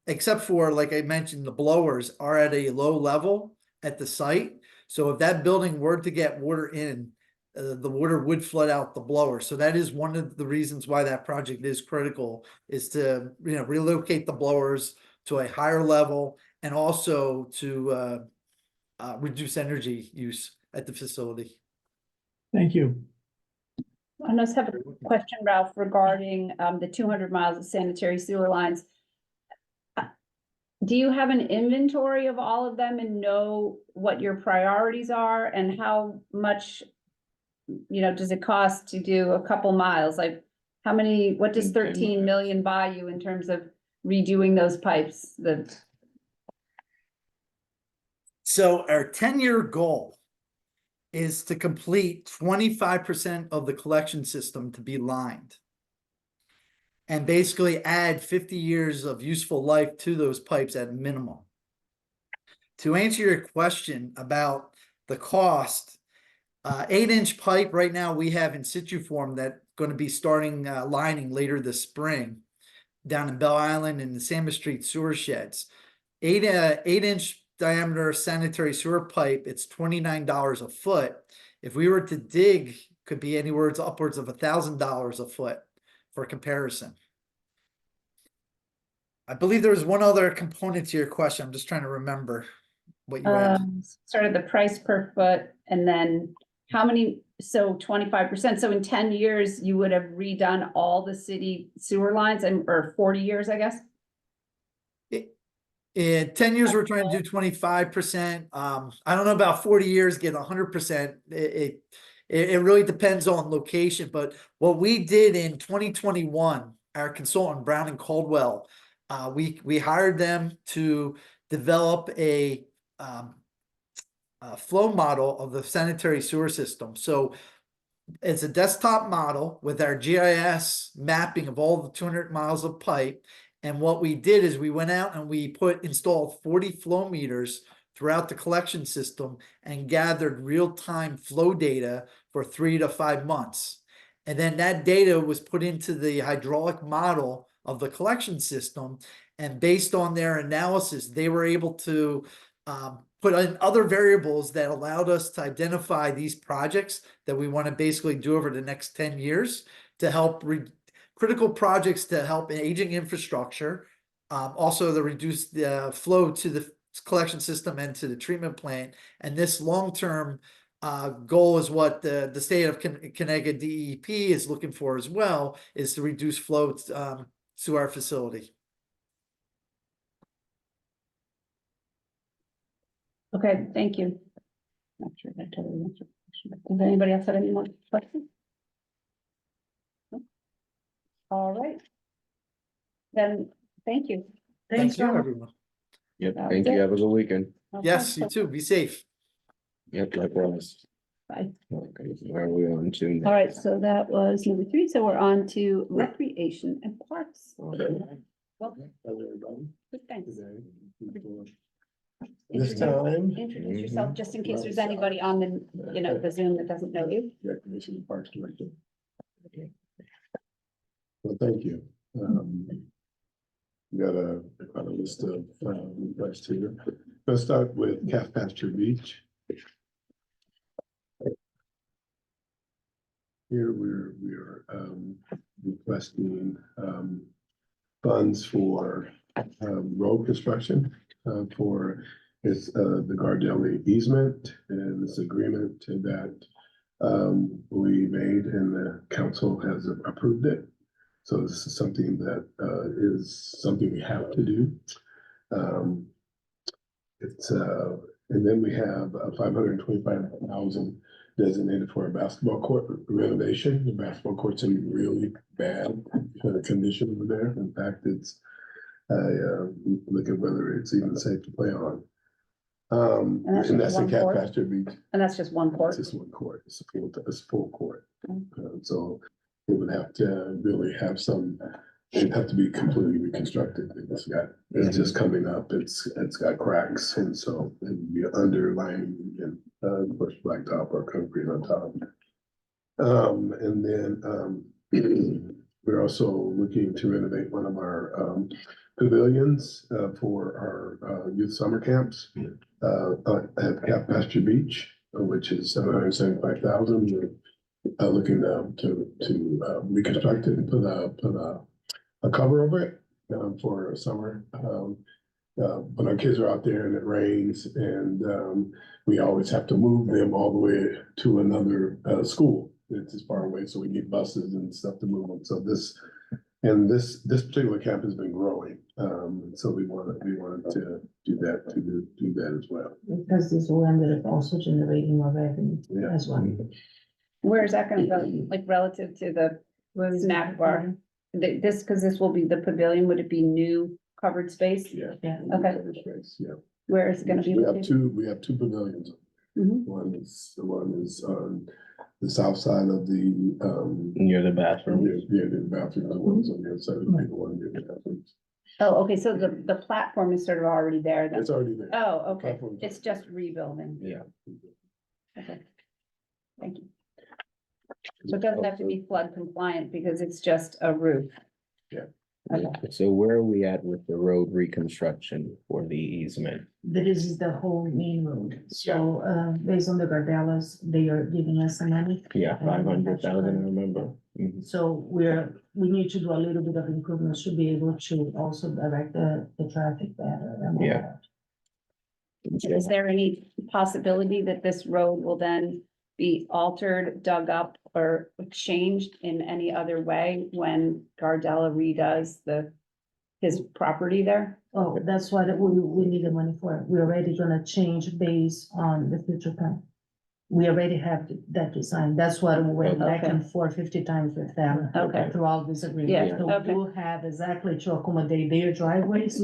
S9: Except for, like I mentioned, the blowers are at a low level at the site. So if that building were to get water in, the water would flood out the blower. So that is one of the reasons why that project is critical, is to, you know, relocate the blowers to a higher level and also to reduce energy use at the facility.
S4: Thank you.
S1: I just have a question, Ralph, regarding the 200 miles of sanitary sewer lines. Do you have an inventory of all of them and know what your priorities are and how much, you know, does it cost to do a couple miles? Like, how many, what does 13 million buy you in terms of redoing those pipes?
S9: So our 10-year goal is to complete 25% of the collection system to be lined, and basically add 50 years of useful life to those pipes at minimum. To answer your question about the cost, 8-inch pipe right now we have in situ form that going to be starting lining later this spring down in Bell Island in the Sandwich Street sewer sheds. 8-inch diameter sanitary sewer pipe, it's $29 a foot. If we were to dig, could be anywhere upwards of $1,000 a foot for comparison. I believe there was one other component to your question. I'm just trying to remember what you asked.
S1: Sort of the price per foot, and then how many, so 25%. So in 10 years, you would have redone all the city sewer lines, and or 40 years, I guess?
S9: In 10 years, we're trying to do 25%. I don't know about 40 years, get 100%. It really depends on location, but what we did in 2021, our consultant, Brown and Caldwell, we hired them to develop a flow model of the sanitary sewer system. So it's a desktop model with our GIS mapping of all the 200 miles of pipe. And what we did is we went out and we installed 40 flow meters throughout the collection system and gathered real-time flow data for 3 to 5 months. And then that data was put into the hydraulic model of the collection system. And based on their analysis, they were able to put in other variables that allowed us to identify these projects that we want to basically do over the next 10 years to help critical projects to help aging infrastructure, also to reduce the flow to the collection system and to the treatment plant. And this long-term goal is what the state of Connecticut DEP is looking for as well, is to reduce flow to our facility.
S1: Okay, thank you. Not sure if I totally answered the question, but does anybody else have any more questions? No? All right. Then, thank you.
S9: Thank you,
S5: Ralph.
S9: everyone.
S2: Yep,
S1: That
S2: thank
S1: was
S2: you.
S1: it.
S2: Have a good weekend.
S1: Okay,
S9: Yes, you
S1: so-
S9: too. Be safe.
S2: Yep, likewise.
S1: Bye.
S2: Okay, where are we on to next?
S1: All right, so that was number 3. So we're on to recreation and parks. Welcome. Good, thanks.
S10: This time.
S1: Introduce yourself, just in case there's anybody on the, you know, the Zoom that doesn't know you.
S10: Recreation and Parks Director. Well, thank you. Got quite a list of requests here. Let's start with Calf Pasture Beach. Here we're requesting funds for road construction for the Gardella easement and this agreement that we made and the council has approved it. So this is something that is something we have to do. It's, and then we have 525,000 designated for a basketball court renovation. The basketball court's in really bad condition over there. In fact, it's, look at whether it's even safe to play on.
S1: And that's
S10: And
S1: just
S10: that's in
S1: one
S10: Cat
S1: court?
S10: Pasture Beach.
S1: And that's just one court?
S10: It's just one court. It's a full court. So it would have to really have some, it'd have to be completely reconstructed. It's just coming up. It's got cracks, and so it'd be underlining and, of course, blacktop or concrete on top. And then, we're also looking to renovate one of our, pavilions, for our, youth summer camps, at Cat Pasture Beach, which is 775,000. We're looking to reconstruct it and put a cover over it, for summer. But our kids are out there and it rains, and we always have to move them all the way to another school. It's as far away, so we need buses and stuff to move them. So this particular camp has been growing. So we wanted to do that as well.
S5: Because this will end up also generating more revenue
S10: Yeah.
S5: as well.
S1: Where is that gonna go, like relative to the snack bar? This, because this will be the pavilion, would it be new covered space?
S10: Yeah.
S5: Yeah.
S1: Okay.
S10: Yeah.
S1: Where is it gonna be
S10: We have
S1: located?
S10: we have two pavilions.
S1: Mhm.
S10: One is on the south side of the,
S2: Near the bathroom.
S10: near the bathroom, the ones on the other side of the one near the bathrooms.
S1: Oh, okay, so the platform is sort of already there then?
S10: It's already there.
S1: Oh, okay,
S10: Platform's
S1: it's just rebuilding,
S2: Yeah.
S1: okay. Thank you. So it doesn't have to be flood compliant because it's just a roof?
S10: Yeah.
S1: Okay.
S2: So where are we at with the road reconstruction for the easement?
S5: This is the whole main road. So, based on the Gardellas, they are giving us some money.
S2: Yeah, 500,000, I remember. Mhm.
S5: So we need to do a little bit of improvements to be able to also direct the traffic better. and all
S2: Yeah.
S5: that.
S1: Is there any possibility that this road will then be altered, dug up, or exchanged in any other way when Gardella redoes his property there?
S5: Oh, that's what we need the money for. We're already gonna change based on the future plan. We already have that design. That's what we went back
S1: Okay.
S5: and forth 50 times with them.
S1: Okay.
S5: Throughout this agreement.
S1: Yeah,
S5: So
S1: okay.
S5: we will have exactly to accommodate their driveways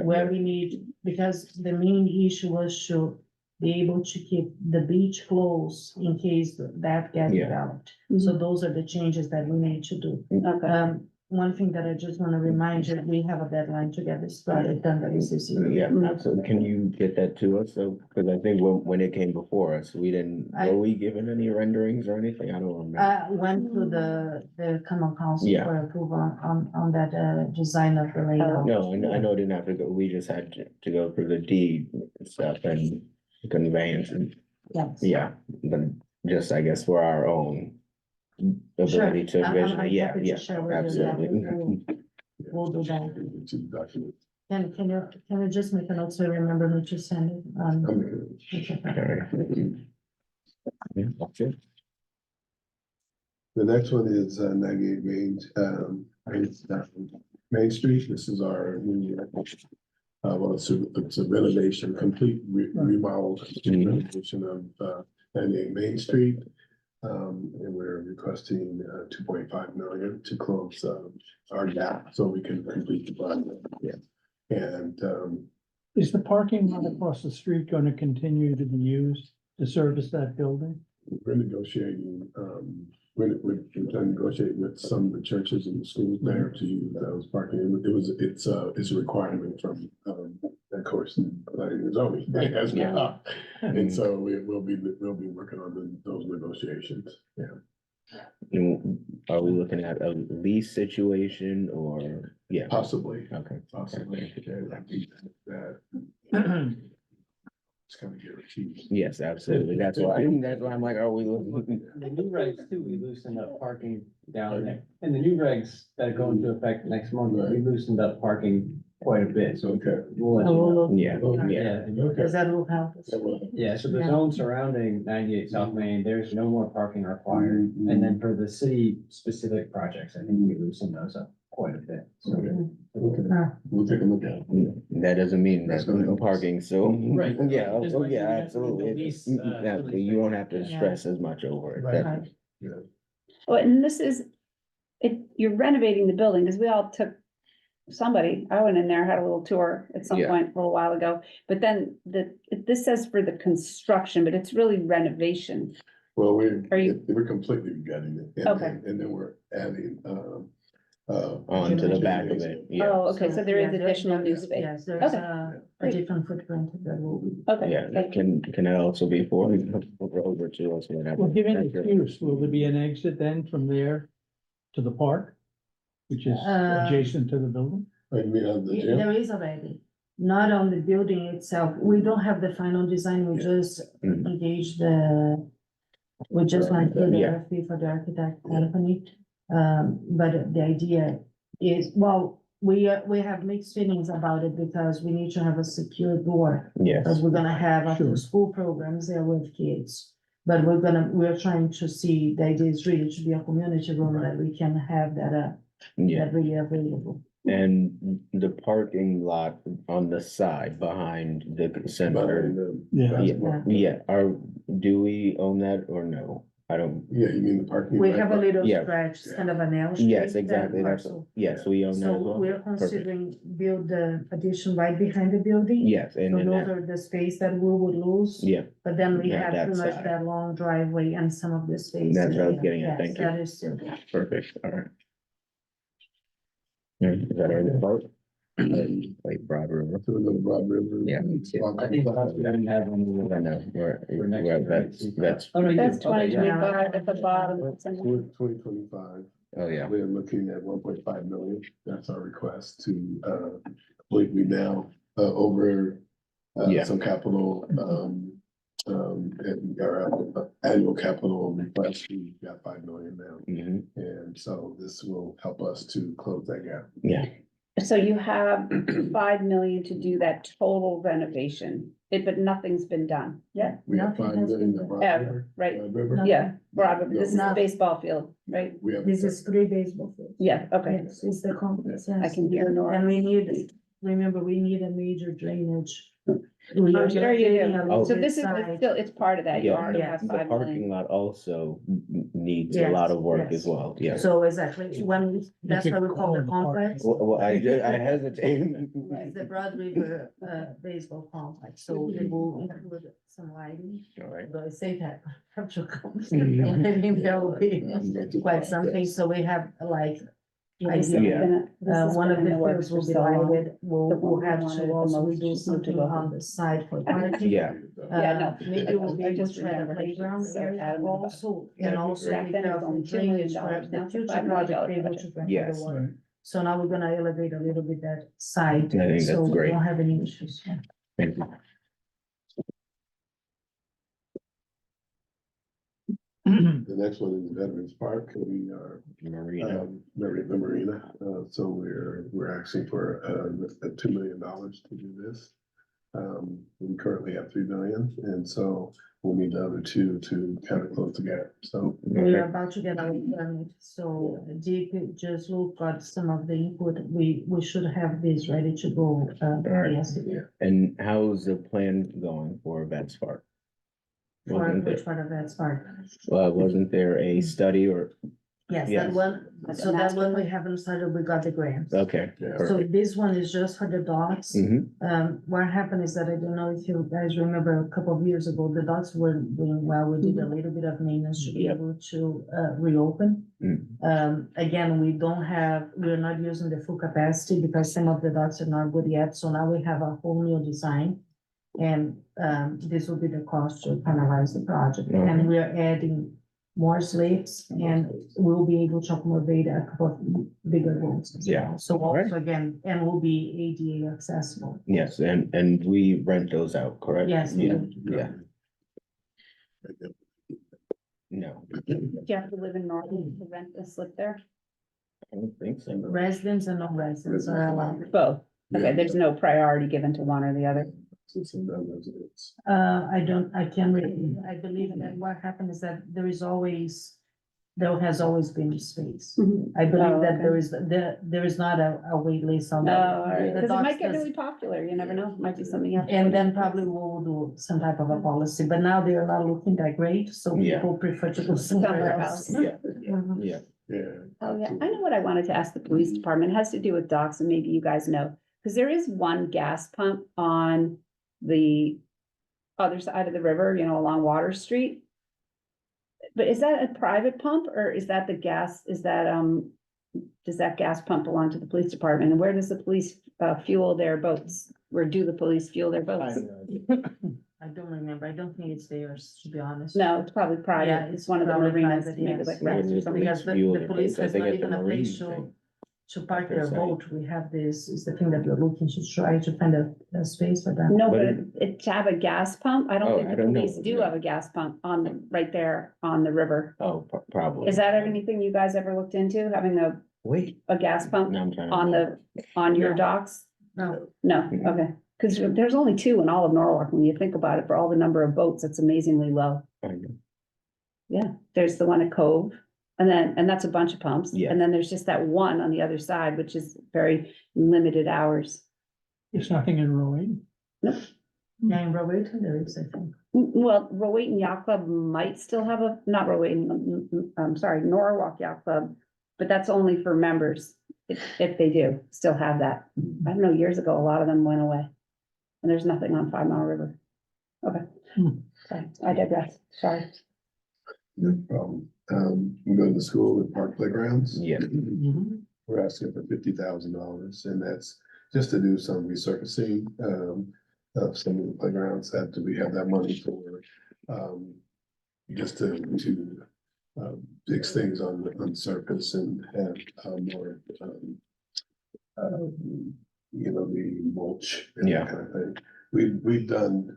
S5: where we need, because the main issue was to be able to keep the beach closed in case that gets
S2: Yeah.
S5: developed. So those are the changes that we need to do.
S1: Okay,
S5: One thing that I just want to remind you, we have a deadline to get this project done by this year.
S2: Yeah,
S1: Mhm.
S2: so can you get that to us? So, because I think when it came before us, we didn't,
S5: I-
S2: were we given any renderings or anything? I don't remember.
S5: Went through the common council
S2: Yeah.
S5: for approval on that design of the layout.
S2: No, I know it didn't have to go, we just had to go through the deed and stuff and conveyance and,
S5: Yes.
S2: yeah, but just, I guess, for our own ability to
S5: I'm
S2: vision,
S5: happy
S2: yeah,
S5: to
S2: yeah,
S5: share with you that.
S2: absolutely.
S5: We'll do that.
S10: To the document.
S5: Can you just make a note so you remember me to send it? Okay.
S2: All right. Yeah, that's it.
S10: The next one is 98 Main Street. This is our new, well, it's a renovation, complete remodel renovation of 98 Main Street. And we're requesting 2.5 million to close our gap so we can complete the project. Yeah. And
S4: Is the parking lot across the street going to continue to be used to service that building?
S10: we're negotiating, we're trying to negotiate with some of the churches and the schools there to use those parking. It's a requirement from, of course, planning and zoning as well. And so we'll be working on those negotiations. Yeah,
S2: And are we looking at a lease situation or, yeah,
S10: possibly,
S2: okay.
S10: possibly. That it's kind of guaranteed.
S2: Yes, absolutely. That's why I'm like, are we looking?
S11: The new regs too, we loosened up parking down there, and the new regs that go into effect next month, we loosened up parking quite a bit, so.
S10: Okay.
S11: We'll let you know.
S2: Yeah, yeah.
S11: Yeah,
S5: Because that will help us.
S11: yeah, so the
S5: Yeah.
S11: zone surrounding 98 South Main, there's no more parking required, and then for the city specific projects, I think we loosened those up quite a bit, so.
S10: Okay. Okay,
S5: Uh,
S10: we'll take a look at it.
S2: That doesn't mean
S10: That's
S2: there's
S10: gonna
S2: no
S10: help us.
S2: parking, so.
S11: Right.
S2: Yeah,
S11: Just
S2: oh,
S11: like
S2: yeah,
S11: we have to
S2: absolutely.
S11: release,
S2: Exactly. You won't have to
S5: Yeah.
S2: stress as much over it.
S10: Right.
S2: That's-
S1: Oh, and this is, you're renovating the building, because we all took, I went in there, had a little tour at some
S2: Yeah.
S1: point a little while ago, but then this says for the construction, but it's really renovation.
S10: Well,
S1: Are you-
S10: we're completely gutting it. and
S1: Okay.
S10: then- And then we're adding,
S2: On to the back of it, yeah,
S1: Oh, okay, so there is
S5: yeah,
S1: additional new
S5: there's-
S1: space.
S5: Yes, there's
S1: Okay.
S5: a
S1: Great.
S5: different footprint that will be.
S1: Okay,
S2: yeah,
S1: thank you.
S2: can it also be for, over to us whenever.
S4: Well, given its use, will there be an exit then from there to the park? Which is adjacent to the building?
S10: I mean, the
S5: Yeah,
S10: gym.
S5: there is already, not on the building itself. We don't have the final design, we just
S2: Mhm.
S5: engaged we just went through the
S2: Yeah.
S5: RFP for the architect company. But the idea is, well, we have mixed feelings about it because we need to have a secure door.
S2: Yes,
S5: Because we're gonna have after
S4: Sure.
S5: school programs there with kids. But we're trying to see, the idea is really to be a community room that we can have that
S2: yeah,
S5: that really available.
S2: and the parking lot on the side behind the center.
S4: Yeah.
S2: Do we own that or no? I don't,
S10: Yeah, you mean the parking?
S5: We
S10: lot?
S5: have a little
S2: Yeah.
S5: stretch, it's kind of an L shape.
S2: yes,
S5: that
S2: exactly, that's,
S5: parcel.
S2: yes, we own that as
S5: So
S2: well.
S5: we're
S2: Perfect.
S5: considering build the addition right behind the building.
S2: Yes, and
S5: So
S2: then
S5: those
S2: that,
S5: are the space that we would lose.
S2: yeah,
S5: But then we
S2: Yeah,
S5: have
S2: that
S5: pretty much
S2: side.
S5: that long driveway and some of the space.
S2: That's what I was
S5: there.
S2: getting at,
S5: Yes,
S2: thank you.
S5: that is still.
S2: perfect, all right. Is that our part? Like Broad River.
S10: To the Broad River.
S2: Yeah.
S11: I think the hospital doesn't have any.
S2: I know,
S11: For next year,
S2: that's,
S11: Oh, no, you
S1: That's
S11: do. Okay, yeah.
S1: 2025 at the bottom. somewhere.
S10: 2025,
S2: oh, yeah,
S10: we're looking at 1.5 million. That's our request to, completely now, over.
S2: Yeah.
S10: Some capital, and our annual capital request, we got 5 million now.
S2: mhm,
S10: And so this will help us to close that gap.
S2: yeah,
S1: So you have 5 million to do that total renovation, but nothing's been done yet,
S10: We have
S5: Nothing
S10: 5
S5: has
S10: million.
S5: been
S10: in Broad
S1: ever,
S10: River.
S1: right?
S10: Broad River.
S5: No.
S1: Yeah, Broad River, this is a
S5: No.
S1: baseball field, right?
S10: We have.
S5: This is 3 baseball fields.
S1: Yeah, okay,
S5: Yes, it's the complex, yes.
S1: I can hear Nora.
S5: And we need, remember, we need a major drainage.
S1: I'm sure you do.
S2: Oh.
S1: So this is, it's still, it's part of that, you
S2: yeah,
S1: already
S2: the
S1: have
S2: the
S1: 5
S2: parking
S1: million.
S2: lot also needs a lot
S5: Yes,
S2: of work
S5: yes.
S2: as well, yeah.
S5: So exactly, that's why we call the complex.
S2: Well, I hesitate.
S5: It's the Broad River, baseball complex, so it will include some lighting,
S2: All right,
S5: though I say that, have to come.
S2: Mhm.
S5: I think there will be quite something, so we have like,
S1: Yeah, this has
S2: Yeah.
S1: been- this has
S5: one
S1: been
S5: of
S1: in
S5: the
S1: works
S5: fields
S1: for
S5: will be
S1: so long.
S5: lighted, we'll
S1: one we
S5: have
S1: wanted
S5: to
S1: the
S5: also
S1: most
S5: do
S1: to
S5: something
S1: go.
S5: on the side for parking.
S2: yeah,
S1: Yeah, no.
S5: Maybe we'll be
S1: I
S5: able
S1: just
S5: to have a
S1: remember
S5: playground
S1: so
S5: area
S1: adamant about it.
S5: also,
S2: That'd
S5: and
S2: be
S5: also
S2: great.
S5: we
S1: Back then it was
S5: have
S1: only
S5: the
S1: $2 million,
S5: drainage for
S1: now
S5: the
S1: it's a
S5: future
S1: $5 million
S5: project, be able
S1: project.
S5: to bring
S2: Yes.
S5: the water. So now we're gonna elevate a little bit that side,
S2: I think
S5: so
S2: that's
S5: we
S2: great.
S5: don't have any issues.
S2: thank you.
S10: The next one is Veterans Park. We are
S2: Marina,
S10: the marina, so we're asking for $2 million to do this. We currently have 3 million, and so we'll need the other 2 to kind of close the gap, so.
S5: We are about to get our permit, so Dick just look at some of the input, we should have this ready to go,
S2: right.
S5: yes.
S2: and how's the plan going for Vets Park?
S5: For
S2: Wasn't
S5: which
S2: there,
S5: part of that part?
S2: wasn't there a study or,
S5: Yes,
S2: Yes.
S5: that one,
S1: That's
S5: so
S1: a
S5: that
S1: master
S5: one we
S1: plan.
S5: haven't started, we got the grant.
S2: okay,
S10: Yeah.
S5: So
S2: perfect.
S5: this one is just for the dogs.
S2: Mhm,
S5: What happened is that I don't know if you guys remember a couple of years ago, the dogs were doing well. We did a little bit of maintenance to be
S2: Yep.
S5: able to reopen.
S2: mm,
S5: Again, we're not using the full capacity because some of the dogs are not good yet. So now we have a whole new design. And this will be the cost to finalize the project.
S2: Okay.
S5: And we are adding more slates and we'll be able to accommodate a couple of bigger rooms. as
S2: Yeah.
S5: well. So
S2: Alright.
S5: also again, and will be ADA accessible.
S2: yes, and we rent those out, correct?
S5: Yes, we
S2: Yeah,
S5: do.
S2: yeah, no,
S1: Do you have to live in Norton to rent a slip there?
S2: I don't think so.
S5: Residents and non-residents are allowed.
S1: Both. Okay, there's no priority given to one or the other.
S5: I can't really, I believe that what happened is that there is always there has always been space.
S1: Mhm.
S5: I believe
S1: Oh,
S5: that
S1: okay.
S5: there is not a wait list on
S1: No,
S5: that. The
S1: because it
S5: docs
S1: might get
S5: does-
S1: really popular, you never know, might be something else.
S5: And then probably we'll do some type of a policy, but now they are not looking that great, so
S2: Yeah.
S5: people prefer to go somewhere
S1: Somewhere
S5: else.
S1: else.
S2: Yeah,
S5: Mhm.
S2: yeah.
S10: Yeah.
S1: Oh, yeah, I know what I wanted to ask the police department, it has to do with docks, and maybe you guys know, because there is one gas pump on the other side of the river, you know, along Water Street. But is that a private pump, or is that the gas, does that gas pump belong to the police department, and where does the police, fuel their boats? Where do the police fuel their boats?
S5: I don't remember, I don't think it's theirs, to be honest.
S1: No, it's probably
S5: Yeah,
S1: private, it's one of the
S5: probably
S1: marinas,
S5: private,
S1: maybe
S5: yes.
S1: like.
S2: Where
S1: Rats
S2: do
S1: or
S2: the
S1: something.
S5: Because
S2: police fuel
S5: the
S2: their
S5: police
S2: boats? I
S5: has
S2: think
S5: not
S2: at the
S5: even a
S2: marine
S5: place
S2: thing.
S5: to park
S2: Okay,
S5: their
S2: so-
S5: boat. We have this, is the thing that we're looking to try to find a space for them.
S1: No,
S2: What
S1: but
S2: is-
S1: to have a gas pump, I don't
S2: Oh,
S1: think
S2: I
S1: the
S2: don't know,
S1: police do
S2: yeah.
S1: have a gas pump on the, right there on the river.
S2: Oh, probably.
S1: Is that anything you guys ever looked into, having
S2: Wait,
S1: a gas pump
S2: now I'm trying to.
S1: on on your
S5: No.
S1: docks?
S5: No,
S1: No,
S2: Mhm.
S1: okay, because there's only two in all of Norwalk, when you think about it, for all the number of boats, it's amazingly low.
S2: I know.
S1: Yeah, there's the one at Cove, and that's a bunch of pumps.
S2: Yeah.
S1: And then there's just that one on the other side, which is very limited hours.
S4: There's nothing in Rowan.
S5: yeah, in Rowan, there is, I think.
S1: Well, Rowayton Yacht Club might still have not Rowayton, I'm sorry, Norwalk Yacht Club, but that's only for members, if they do still have that. I don't know, years ago, a lot of them went away. And there's nothing on 5 Mile River. Okay.
S4: Hmm.
S1: Sorry, I digress, sorry.
S10: No problem. We go to school with park playgrounds.
S2: Yeah.
S10: We're asking for $50,000, and that's just to do some resurfacing, of some of the playgrounds that we have that money for. Just to fix things on the surface and have, more, the mulch and
S2: Yeah.
S10: that kind of thing. We've done,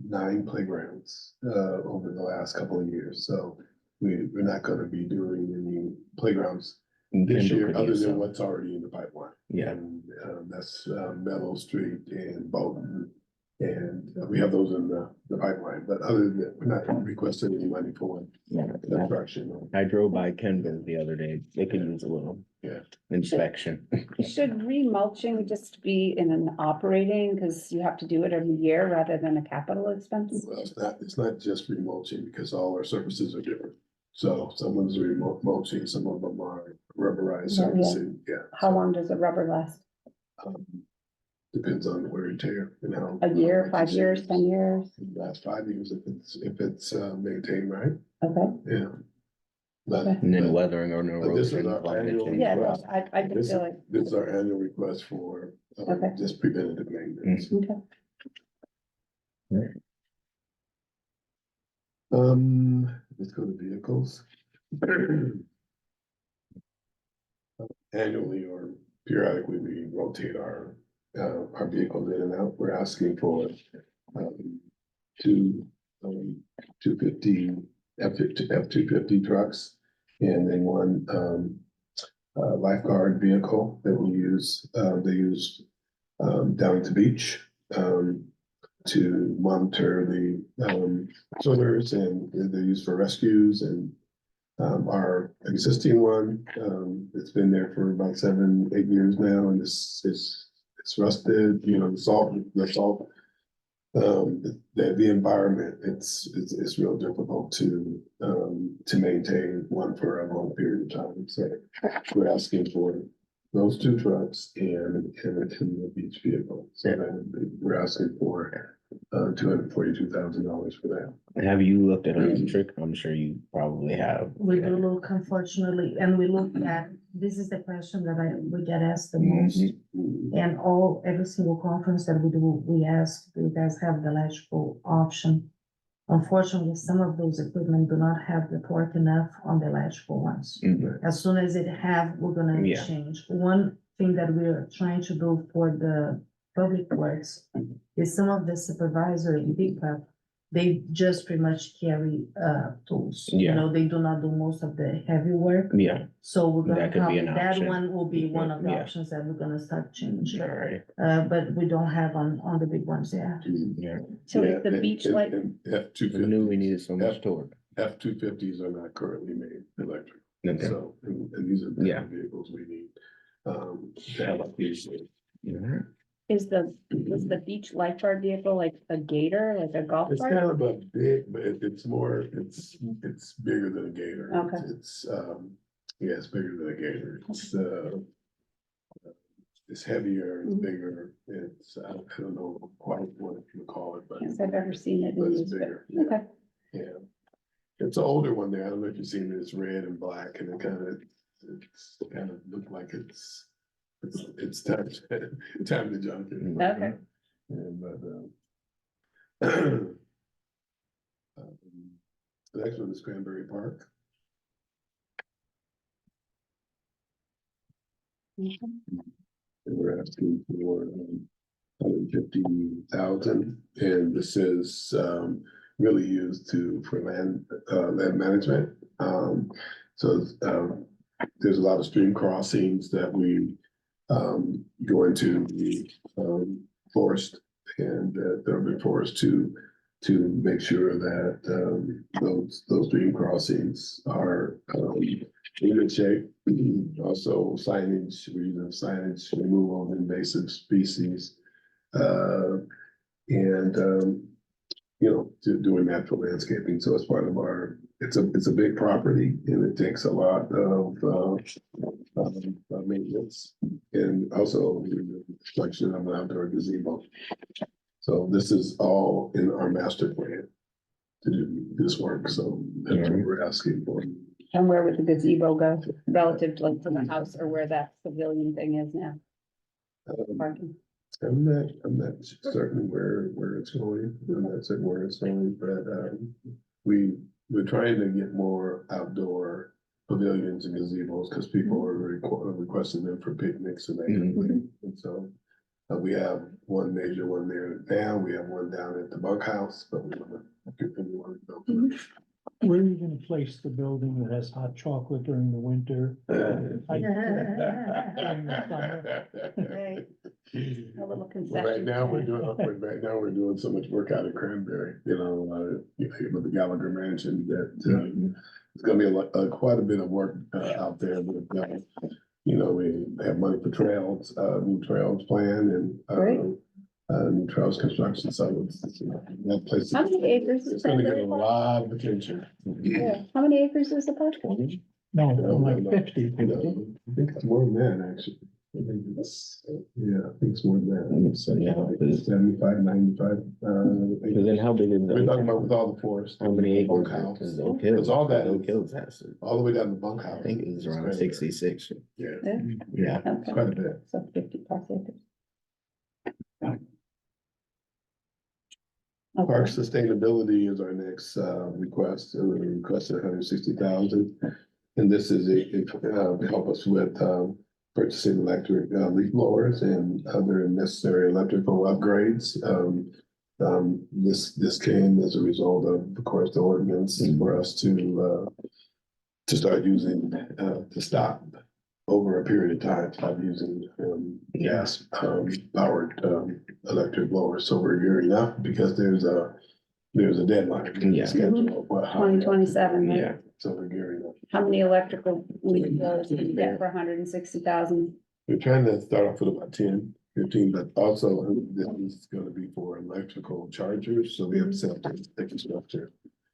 S10: 9 playgrounds, over the last couple of years, so we're not gonna be doing any playgrounds this
S2: Kendall
S10: year,
S2: could
S10: other
S2: use
S10: than
S2: some.
S10: what's already in the pipeline.
S2: Yeah.
S10: And, that's, Meadow Street and Bolton. And we have those in the pipeline, but other than that, we're not requesting any money for
S2: Yeah.
S10: construction.
S2: I drove by Kendall the other day. They could use a little.
S10: Yeah.
S2: Inspection.
S1: Should remulching just be in an operating, because you have to do it every year rather than a capital expense?
S10: Well, it's not just remulching because all our surfaces are different. So some of them are mulching, some of them are rubberized
S1: Yeah, yeah.
S10: surfacing, yeah.
S1: How long does the rubber last?
S10: Um, Depends on the wear and tear and how.
S1: A year, 5 years, 10 years?
S10: Last 5 years if it's maintained right,
S1: Okay,
S10: yeah. But,
S1: Okay.
S2: And then
S10: but
S2: weathering or no
S10: But this is
S2: erosion.
S10: our
S2: climate
S10: annual
S2: change.
S1: yeah, no,
S10: request.
S1: I can
S10: This is,
S1: feel it.
S10: this is our annual request for,
S1: Okay.
S10: just preventative maintenance.
S1: Okay.
S10: Let's go to vehicles. Annually or periodically, we rotate our vehicles in and out. We're asking for, two 250 F-250 trucks. And then one, lifeguard vehicle that we use, they use, down at the beach, to monitor the, swimmers, and they're used for rescues. And our existing one, it's been there for about 7-8 years now, and it's rusted, the salt, the environment, it's real difficult to maintain one for a long period of time. So we're asking for those 2 trucks and the beach vehicle. So then we're asking for $242,000 for that.
S2: Have you looked at electric? I'm sure you probably have.
S5: We do look, unfortunately, and we look at, this is the question that we get asked the most. And every single conference that we do, we ask, do you guys have the electrical option? Unfortunately, some of those equipment do not have the torque enough on the electrical ones.
S2: Mhm.
S5: As soon as it have, we're gonna
S2: Yeah.
S5: change. One thing that we're trying to do for the public works is some of the supervisory pickup, they just pretty much carry tools.
S2: Yeah.
S5: They do not do most of the heavy work.
S2: Yeah,
S5: So we're gonna
S2: That could be an
S5: that
S2: option.
S5: one will be one of the
S2: Yeah.
S5: options that we're gonna start changing.
S2: all right.
S5: But we don't have on the big ones yet.
S2: Yeah,
S1: So
S10: Yeah,
S1: is the beach like,
S10: F-250.
S2: I knew we needed so much torque.
S10: F-250s are not currently made electric.
S2: Okay.
S10: So, and these are the
S2: Yeah.
S10: vehicles we need, to have up these.
S2: Alright.
S1: Is the beach lifeguard vehicle like a gator, like a golf
S10: It's
S1: cart?
S10: kind of a big, but it's more, it's bigger than a gator.
S1: Okay.
S10: It's, yeah, it's bigger than a gator. It's heavier, it's
S1: Mhm.
S10: bigger, it's, I don't know quite what you call it, but.
S1: Can't say I've ever seen it in
S10: But it's
S1: use, but,
S10: bigger, yeah.
S1: okay.
S10: Yeah. It's an older one there. I don't know if you've seen it. It's red and black and it's kind of look like it's time, time to jump in.
S1: Okay.
S10: Yeah, but, the next one is Cranberry Park. And we're asking for 150,000, and this is really used for land management. There's a lot of stream crossings that we go into the forest and urban forest to make sure that those stream crossings are in good shape. Also signage, we use signage removal of invasive species. Doing natural landscaping. So it's part of it's a big property and it takes a lot of maintenance and also the construction of an outdoor gazebo. So this is all in our master plan to do this work. So that's what we're asking for.
S1: And where would the gazebo go relative to like to the house or where that pavilion thing is now? Parking.
S10: I'm not certain where it's going. I'm not certain where it's going, but we're trying to get more outdoor pavilions and gazebos because people are requesting them for picnics and that kind of thing. And so we have one major one there now. We have one down at the bunkhouse, but we want to continue on.
S4: Where are you gonna place the building that has hot chocolate during the winter? During the summer?
S1: Right. A little concession.
S10: Right now, we're doing so much work out at Cranberry, with the Gallagher Mansion that, it's gonna be quite a bit of work, out there with, we have money for trails, new trails plan
S1: Great.
S10: and, new trails construction, so that place.
S1: How many acres is
S10: It's gonna get a
S1: Cranberry Park?
S10: lot of attention.
S1: Yeah. How many acres is the park?
S4: No, like 50.
S10: I think it's more than that, actually. I think it's more than that. So,
S2: Yeah.
S10: 75, 95,
S2: But then how big is
S10: we're talking about
S2: the,
S10: with all the forest.
S2: how many acres?
S10: Bunkhouse.
S2: Because Oak Hills,
S10: It's all that.
S2: Oak Hills has to,
S10: All the way down to bunkhouse.
S2: I think it's around 66.
S10: Yeah,
S2: Yeah.
S10: it's
S1: Okay,
S10: quite a bit.
S1: so 50 plus acres.
S10: Park
S1: Okay.
S10: sustainability is our next request, and we requested 160,000. And this is to help us with purchasing electric leaf blowers and other necessary electrical upgrades. This came as a result of course, the ordinance for us to start using to stop over a period of time, stop using gas powered electric blowers. So we're gearing up because there's a deadline.
S2: Yeah.
S10: Schedule of what- how-
S1: 2027, right?
S2: Yeah.
S10: So we're gearing up.
S1: How many electrical leaf blowers can you get for 160,000?
S10: We're trying to start off with about 10, 15, but also this is gonna be for electrical chargers, so we have to set up the infrastructure.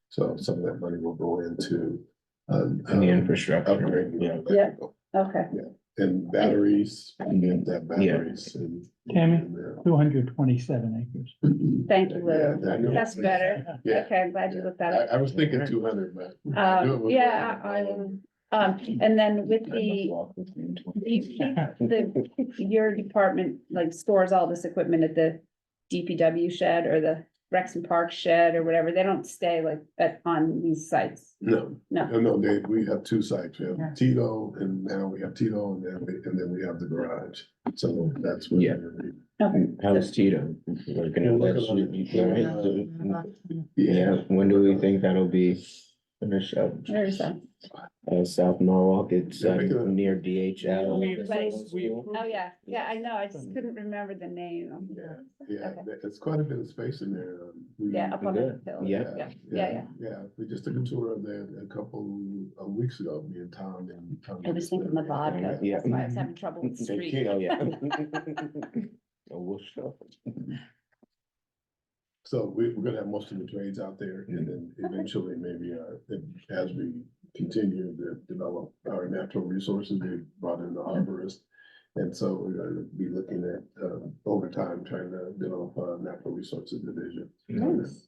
S10: So some of that money will go into
S2: And the infrastructure,
S10: upgrading.
S2: yeah.
S1: Yeah. Okay,
S10: And batteries, and get that batteries and.
S4: Tammy?
S10: and,
S4: 227 acres.
S1: thank you,
S10: Yeah,
S1: Lou.
S10: I know.
S1: That's better.
S10: Yeah.
S1: Okay, I'm glad you looked that up.
S10: I was thinking 200, but. I knew it was
S1: Yeah,
S10: more.
S1: and then with your department like stores all this equipment at the DPW shed or the Rexon Park shed or whatever, they don't stay like on these sites.
S10: No,
S1: No.
S10: we have two sites. We have Tito and now we have Tito and then we have the garage. So that's what.
S2: Yeah.
S1: Okay.
S2: How's Tito? Working at that shit,
S10: Yeah.
S2: Yeah, when do we think that'll be? finish up.
S1: Where is that?
S2: South Norwalk, it's
S10: Yeah, we could-
S2: near DHL.
S1: Right.
S4: We-
S1: Oh, yeah, yeah, I know, I just couldn't remember the name.
S10: Yeah,
S1: Okay.
S10: it's quite a bit of space in there. We-
S1: Yeah, up on the
S2: Good.
S1: hill.
S2: Yeah.
S1: Yeah.
S10: Yeah, we just took a tour of that a couple of weeks ago, me and Tom and. Tom.
S1: I was thinking the vodka,
S2: Yeah.
S1: that's why I was having trouble with the street.
S2: Oh, yeah. Oh, we'll show.
S10: So we're gonna have most of the trades out there and then eventually maybe, as we continue to develop our natural resources, we brought in the arborist. And so we're gonna be looking at, over time, trying to develop a natural resources division.
S1: Nice.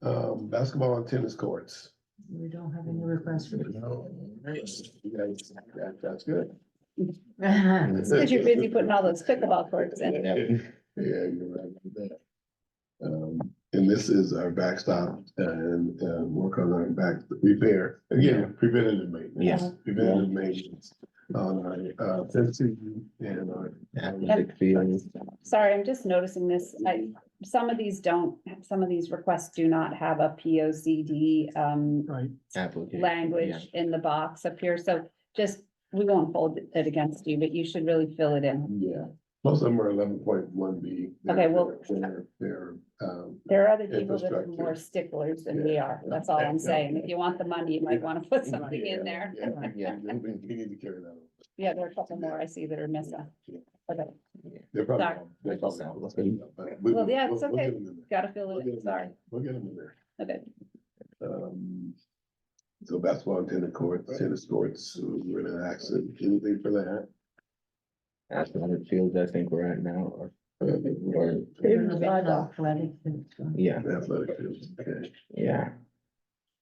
S10: Basketball and tennis courts.
S5: We don't have any requests for this.
S10: You guys, that's good.
S1: It's because you're busy putting all those pickleball courts in.
S2: Yeah.
S10: Yeah, you're right with that. And this is our backstop and, work on our back repair, again, preventative maintenance.
S2: Yes.
S10: Preventative maintenance on our, fencing and our.
S2: Athletic fields.
S1: Sorry, I'm just noticing this, some of these requests do not have a P O C D,
S4: Right,
S2: Application.
S1: language in the box up here, so just, we won't hold it against you, but you should really fill it in.
S10: Yeah, most of them are 11.1B.
S1: Okay, well-
S10: They're,
S1: There are other people that are
S10: Infrastructure.
S1: more sticklers than we are, that's all I'm saying, if you want the money, you might wanna put something in there.
S10: Yeah, we need to carry that over.
S1: Yeah, there are a couple more I see that are missing. Okay,
S10: They're probably.
S1: Sorry.
S10: They're probably all- but
S1: Well, yeah, it's
S10: we'll
S1: okay.
S10: get them in there.
S1: gotta fill
S10: We'll
S1: it
S10: get
S1: in,
S10: them
S1: sorry,
S10: in. We'll get them in there.
S1: okay.
S10: So basketball, and tennis courts, so we're gonna ask anything for that.
S2: Athletic fields, I think we're at now, or,
S5: Athletic.
S2: yeah,
S10: Athletic fields, okay.
S2: yeah.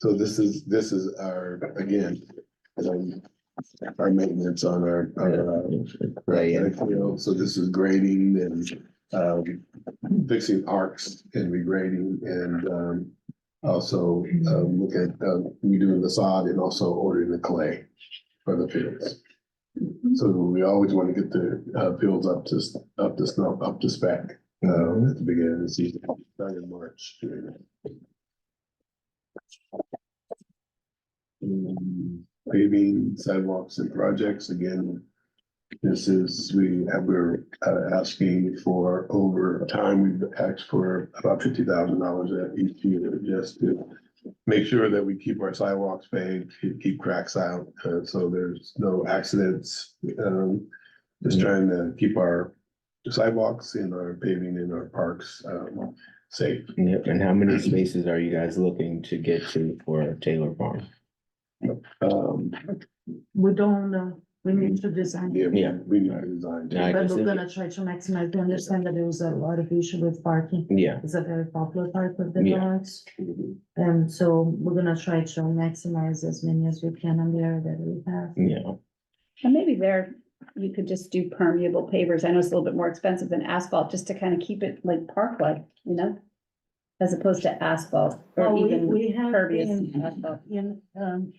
S10: So this is our, again, our maintenance on our athletic field. So this is grading and, fixing arcs and regrading and, also, look at, redoing the sod and also ordering the clay for the fields. So we always want to get the, fields up to snuff, up to spec, at the beginning of the season, starting in March. Paving sidewalks and projects, again, we're asking for over time, we've asked for about $50,000 at each year just to make sure that we keep our sidewalks paved, keep cracks out, so there's no accidents. Just trying to keep our sidewalks and our paving in our parks, safe.
S2: Yep, and how many spaces are you guys looking to get to for Taylor Farm?
S5: We don't know, we need to design.
S2: Yeah.
S10: We need to design.
S2: Yeah, I
S5: But
S2: guess
S5: we're
S2: if-
S5: gonna try to maximize, we understand that there was a lot of issue with parking.
S2: Yeah,
S5: It's a very popular part of the
S2: Yeah.
S5: parks. And so we're gonna try to maximize as many as we can in the area that we have.
S2: yeah,
S1: And maybe there, you could just do permeable pavers, I know it's a little bit more expensive than asphalt, just to kind of keep it like park-like, you know? As opposed to asphalt, or
S5: Well,
S1: even
S5: we have
S1: pervious
S5: been,
S1: asphalt.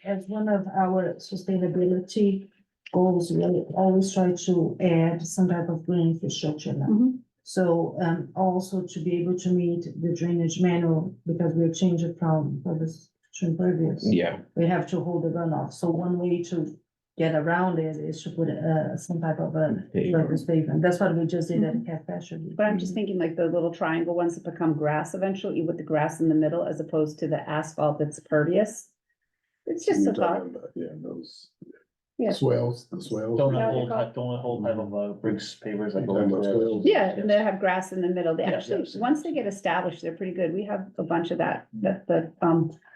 S5: as one of our sustainability goals, we always try to add some type of green infrastructure now.
S1: Mhm.
S5: So, also to be able to meet the drainage manual, because we're changing from pervious to impervious.
S2: yeah,
S5: We have to hold the runoff, so one way to get around it is to put, some type of a surface pavement, that's what we just did at Cat Pasture.
S1: But I'm just thinking like the little triangle ones that become grass eventually, with the grass in the middle as opposed to the asphalt that's pervious. It's just a
S10: You're
S1: thought,
S10: talking about, yeah, those.
S1: Yeah.
S10: swells, the swells.
S11: Don't
S1: Yeah,
S11: have
S1: they
S11: whole
S1: call-
S11: type, don't whole type of, bricks, pavers that go
S10: Talking
S11: into
S10: about
S11: the.
S10: swells?
S1: yeah, and they have grass in the middle, they
S11: Yeah,
S1: actually,
S11: yeah.
S1: once they get established, they're pretty good, we have a bunch of that,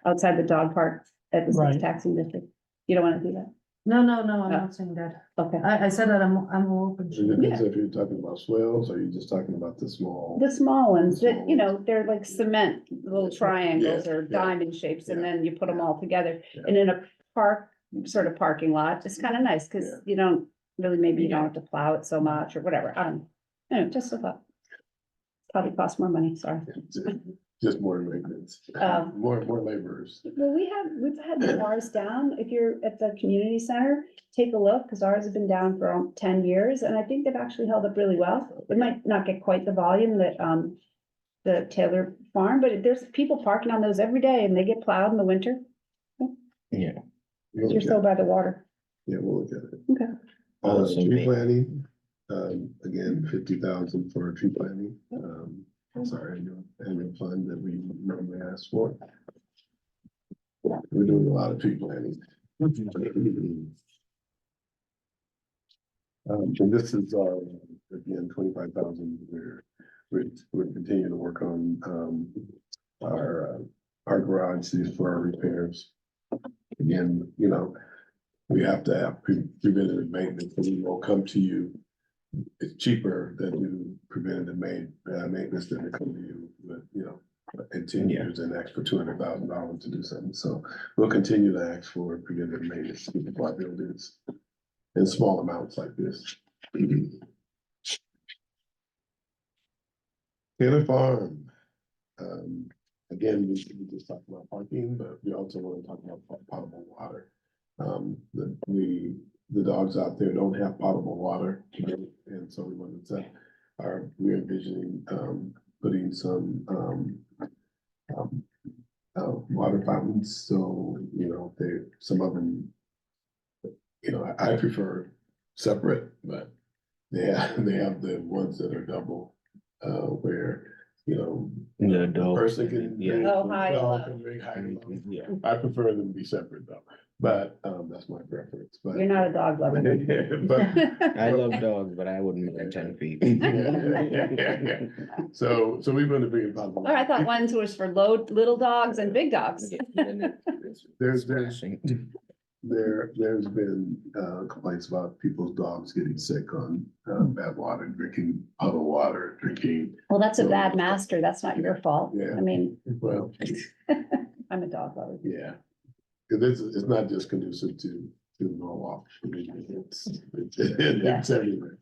S1: outside the dog park at the
S4: Right.
S1: taxing district. You don't wanna do that?
S5: No, I'm not saying that.
S1: Okay.
S5: I said that I'm open
S10: It
S5: to.
S10: depends if you're talking about swells or you're just talking about the small.
S1: The small ones that, you know, they're like cement, little triangles
S10: Yeah,
S1: or
S10: yeah.
S1: diamond shapes, and
S10: Yeah,
S1: then you put them all together.
S10: Yeah.
S1: And in a park, sort of parking lot, it's kind of nice,
S10: Yeah.
S1: cause you don't really, maybe you don't have to plow it so much or whatever, just a thought. Probably costs more money, sorry.
S10: Just more maintenance,
S1: Um,
S10: more laborers.
S1: Well, we've had ours down, if you're at the community center, take a look, cause ours have been down for 10 years, and I think they've actually held up really well. It might not get quite the volume that, the Taylor Farm, but there's people parking on those every day and they get plowed in the winter.
S2: Yeah.
S10: We'll
S1: You're
S10: look
S1: so
S10: at-
S1: by the water.
S10: Yeah, we'll look at it.
S1: Okay.
S2: Awesome.
S10: Tree planting, again, 50,000 for tree planting. That's our annual fund that we normally ask for. We're doing a lot of tree planting. And this is, again, 25,000, we're continuing to work on, our garages for our repairs. Again, you know, we have to have preventative maintenance, and we will come to you. It's cheaper than do preventative maintenance than to come to you with, you know, in 10 years and ask for $200,000 to do something. So we'll continue to ask for preventative maintenance to keep our buildings in small amounts like this. Taylor Farm. Again, we just talked about parking, but we also want to talk about potable water. The dogs out there don't have potable water, and so we wanted to, we're envisioning, putting some, water fountains, so, you know, some of them, you know, I prefer separate, but they have the ones that are double, where, you know,
S2: The
S10: the
S2: adult.
S10: person can.
S2: Yeah.
S1: Oh, high.
S10: dog can drink high and low.
S2: Yeah.
S10: I prefer them to be separate though, but, that's my preference, but.
S1: You're not a dog lover.
S10: But-
S2: I love dogs, but I wouldn't mind 10 feet.
S10: So we're gonna bring it possible.
S1: Or I thought ones was for little dogs and big dogs.
S10: There's been complaints about people's dogs getting sick on bad water, drinking puddle water, drinking,
S1: Well, that's a bad master. That's not your fault.
S10: Yeah.
S1: I mean,
S10: well,
S1: I'm a dog lover.
S10: yeah. It's not just conducive to Norwalk. I mean, it's everywhere.